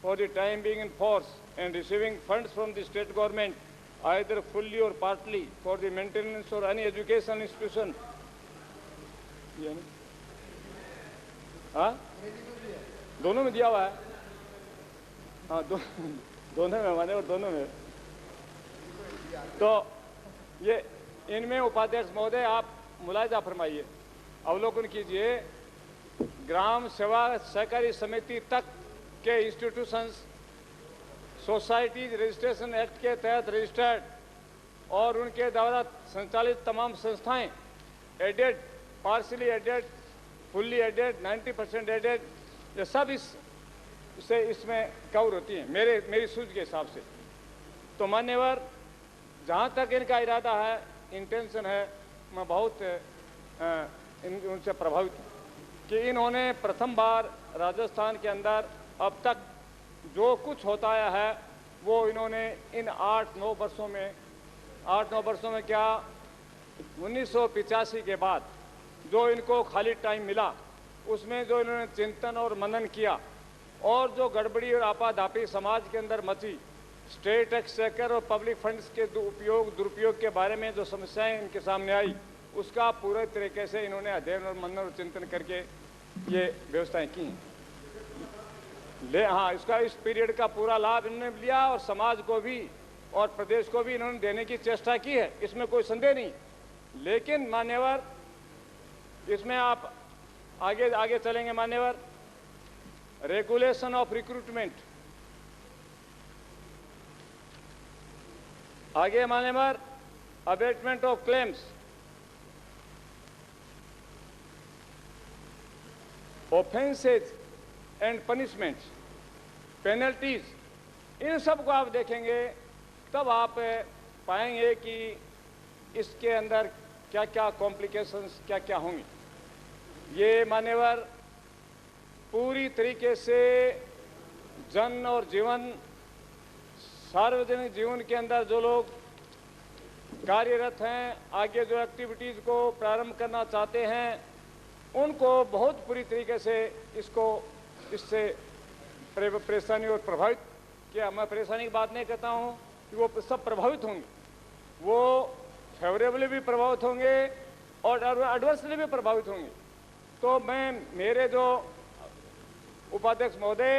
for the time being in force and receiving funds from the state government either fully or partly for the maintenance or any education institution. हाँ, दोनों में दिया हुआ है। हाँ, दोनों में माने और दोनों में। तो ये इनमें उपाध्यक्ष महोदय आप मुलायजा फरमाइए, अवलोकन कीजिए। ग्राम सेवा सहकारी समिति तक के इंस्टीट्यूशंस सोसाइटीज रजिस्ट्रेशन एक्ट के तहत रजिस्टर्ड और उनके द्वारा संचालित तमाम संस्थाएं aided, partially aided, fully aided, 90% aided, ये सब इसमें कवर होती हैं मेरी सूझ के हिसाब से। तो मान्यवर, जहाँ तक इनका इरादा है, इंटेंशन है, मैं बहुत उनसे प्रभावित हूँ कि इन्होंने प्रथम बार राजस्थान के अंदर अब तक जो कुछ होता आया है वो इन्होंने इन 8-9 वर्षों में क्या 1985 के बाद जो इनको खाली टाइम मिला उसमें जो इन्होंने चिंतन और मनन किया और जो गड़बड़ी और आपाधापी समाज के अंदर मची, स्टेट एक्सचेकर और पब्लिक फंड्स के दुरुपयोग के बारे में जो समस्याएं इनके सामने आई, उसका पूरे तरीके से इन्होंने अध्ययन और मनन और चिंतन करके ये व्यवस्थाएं की हैं। हाँ, इसका इस पीरियड का पूरा लाभ इन्होंने लिया और समाज को भी और प्रदेश को भी इन्होंने देने की चेष्टा की है, इसमें कोई संदेह नहीं। लेकिन मान्यवर, इसमें आप आगे चलेंगे मान्यवर, रेगुलेशन ऑफ रिक्रूटमेंट, आगे मान्यवर abetment of claims, offences and punishments, penalties, इन सब को आप देखेंगे तब आप पाएंगे कि इसके अंदर क्या क्या कॉम्प्लिकेशंस क्या क्या होंगी। ये मान्यवर पूरी तरीके से जन और जीवन, सार्वजनिक जीवन के अंदर जो लोग कार्यरत हैं, आगे जो एक्टिविटीज़ को प्रारंभ करना चाहते हैं, उनको बहुत बुरी तरीके से इससे परेशानी और प्रभावित किया। मैं परेशानी की बात नहीं करता हूँ कि वो सब प्रभावित होंगे, वो फेवरेबली भी प्रभावित होंगे और एडवर्सली भी प्रभावित होंगे। तो मैं मेरे जो उपाध्यक्ष महोदय